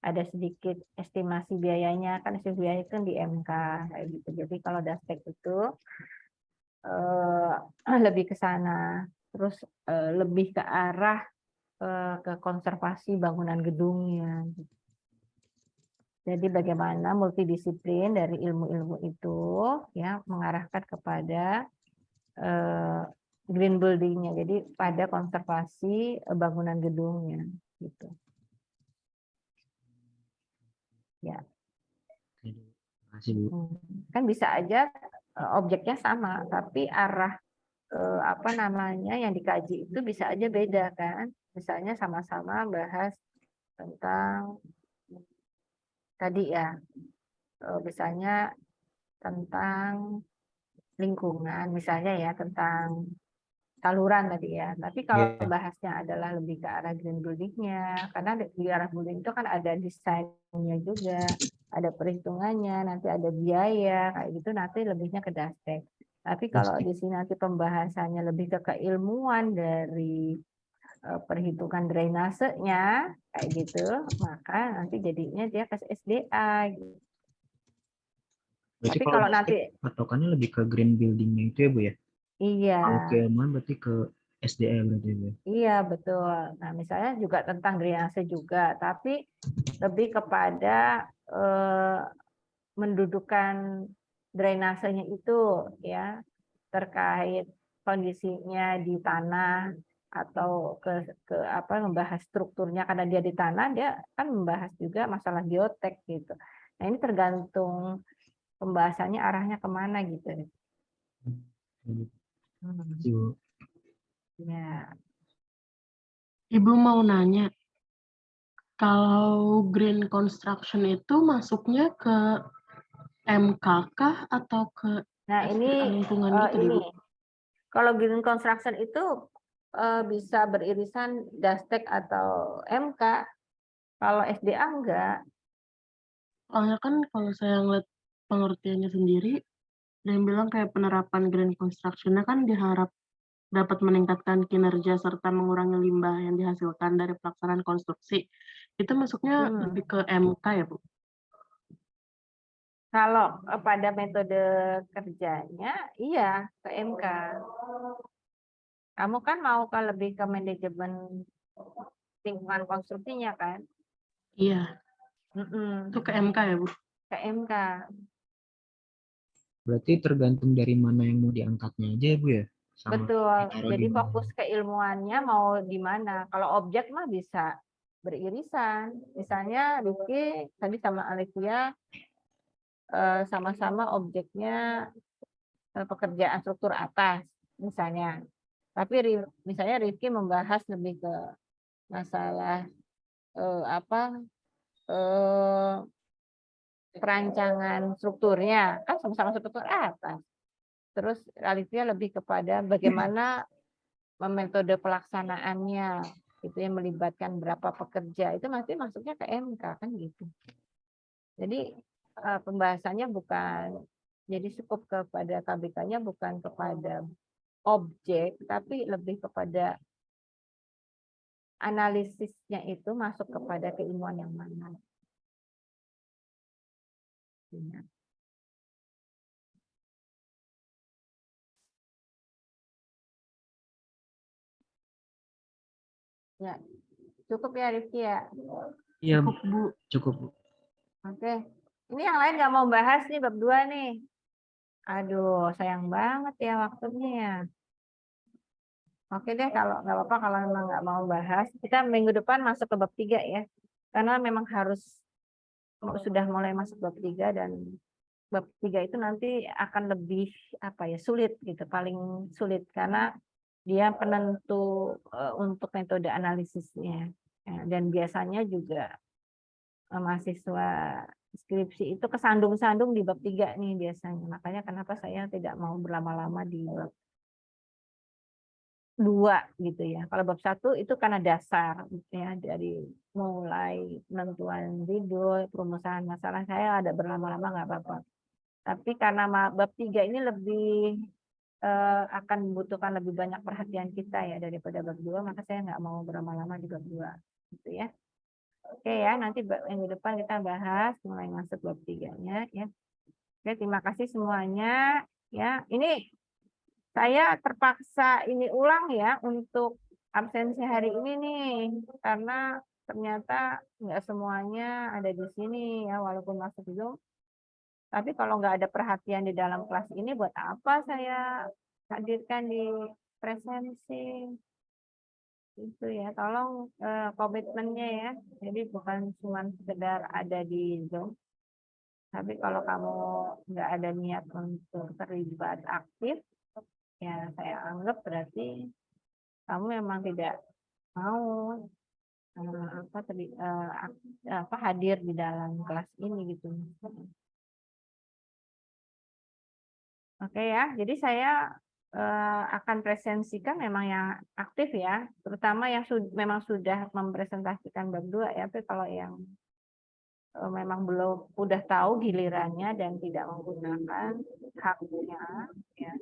ada sedikit estimasi biayanya, kan estimasi biaya itu kan di MK kayak gitu. Jadi kalau Dastek itu lebih ke sana, terus lebih ke arah ke konservasi bangunan gedungnya. Jadi bagaimana multidisiplin dari ilmu-ilmu itu ya mengarahkan kepada green building-nya. Jadi pada konservasi bangunan gedungnya gitu. Ya. Terima kasih, Bu. Kan bisa aja objeknya sama, tapi arah apa namanya yang dikaji itu bisa aja beda kan. Misalnya sama-sama bahas tentang tadi ya, misalnya tentang lingkungan, misalnya ya tentang saluran tadi ya. Tapi kalau Iya. bahasnya adalah lebih ke arah green building-nya, karena di arah building itu kan ada desainnya juga, ada perhitungannya, nanti ada biaya, kayak gitu nanti lebihnya ke Dastek. Tapi kalau di sini nanti pembahasannya lebih ke keilmuan dari perhitungan drainasenya, kayak gitu, maka nanti jadinya dia ke SDA. Gitu. Berarti Tapi kalau kalau Dastek nanti, patokannya lebih ke green building-nya itu ya, Bu ya? iya. Kalau keilmuan berarti ke SDA berarti, Bu. Iya, betul. Nah, misalnya juga tentang drainase juga, tapi lebih kepada eh, mendudukan drainasenya itu ya terkait kondisinya di tanah atau ke apa membahas strukturnya karena dia di tanah dia kan membahas juga masalah geotek gitu. Nah, ini tergantung pembahasannya arahnya kemana gitu. Terima Hmm. kasih, Bu. Ya. Ibu mau nanya, kalau green construction itu masuknya ke MK kah atau ke Nah, ini SDA lingkungan gitu deh, ini Bu? kalau green construction itu bisa beririsan Dastek atau MK. Kalau SDA enggak. Soalnya kan kalau saya ngeliat pengertiannya sendiri, ada yang bilang kayak penerapan green construction-nya kan diharap dapat meningkatkan kinerja serta mengurangi limbah yang dihasilkan dari pelaksanaan konstruksi. Itu masuknya lebih ke MK ya, Bu? Kalau pada metode kerjanya, iya ke MK. Kamu kan mau ke lebih ke manajemen lingkungan konstruksinya kan? Iya, Mm-mm, itu ke MK ya, Bu? ke MK. Berarti tergantung dari mana yang mau diangkatnya aja ya, Bu ya? Sama Betul. ditaruh di Jadi mana. fokus ke ilmuannya mau di mana. Kalau objek mah bisa beririsan. Misalnya Rifki tadi sama Alivia sama-sama objeknya pekerjaan struktur atas misalnya. Tapi misalnya Rifki membahas lebih ke masalah apa perancangan strukturnya kan sama-sama struktur atas. Terus Alivia lebih kepada bagaimana metode pelaksanaannya itu yang melibatkan berapa pekerja itu masih masuknya ke MK kan gitu. Jadi pembahasannya bukan jadi cukup kepada KBK-nya bukan kepada objek tapi lebih kepada analisisnya itu masuk kepada keilmuan yang mana. Ya, cukup ya Rifki ya. Iya, Cukup, Bu. cukup, Bu. Oke. Ini yang lain nggak mau bahas nih bab 2 nih. Aduh, sayang banget ya waktunya ya. Oke deh, kalau nggak apa-apa kalau memang nggak mau bahas, kita minggu depan masuk ke bab 3 ya. karena memang harus sudah mulai masuk bab 3 dan bab 3 itu nanti akan lebih sulit gitu, paling sulit karena dia penentu untuk metode analisisnya. Dan biasanya juga mahasiswa skripsi itu kesandung-sandung di bab 3 nih biasanya. Makanya kenapa saya tidak mau berlama-lama di bab 2 gitu ya. Kalau bab 1 itu karena dasar gitu ya, dari mulai penentuan judul, perumusan masalah, saya ada berlama-lama nggak apa-apa. Tapi karena bab 3 ini lebih akan membutuhkan lebih banyak perhatian kita ya daripada bab 2, maka saya nggak mau berlama-lama di bab 2 gitu ya. Oke ya, nanti minggu depan kita bahas mulai masuk bab 3-nya ya. Oke, terima kasih semuanya ya. Ini saya terpaksa ini ulang ya untuk absensi hari ini nih, karena ternyata nggak semuanya ada di sini ya, walaupun masuk Zoom. Tapi kalau nggak ada perhatian di dalam kelas ini, buat apa saya hadirkan di presensi? Itu ya, tolong komitmennya ya. Jadi bukan cuma sekedar ada di Zoom, tapi kalau kamu nggak ada niat untuk terlibat aktif, ya saya anggap berarti kamu memang tidak mau hadir di dalam kelas ini gitu. Oke ya, jadi saya akan presentasikan memang yang aktif ya, terutama yang memang sudah mempresentasikan bab 2 ya, tapi kalau yang memang belum udah tahu gilirannya dan tidak menggunakan haknya ya,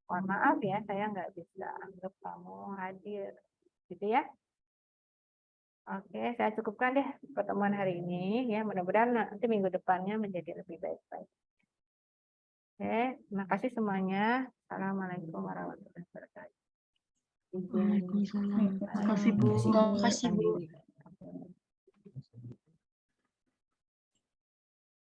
mohon maaf ya, saya nggak bisa anggap kamu hadir gitu ya. Oke, saya cukupkan deh pertemuan hari ini ya, mudah-mudahan nanti minggu depannya menjadi lebih baik-baik. Oke, terima kasih semuanya. Assalamualaikum warahmatullahi wabarakatuh. Waalaikumsalam. Terima kasih, Bu. Terima kasih, Bu. Sendiri.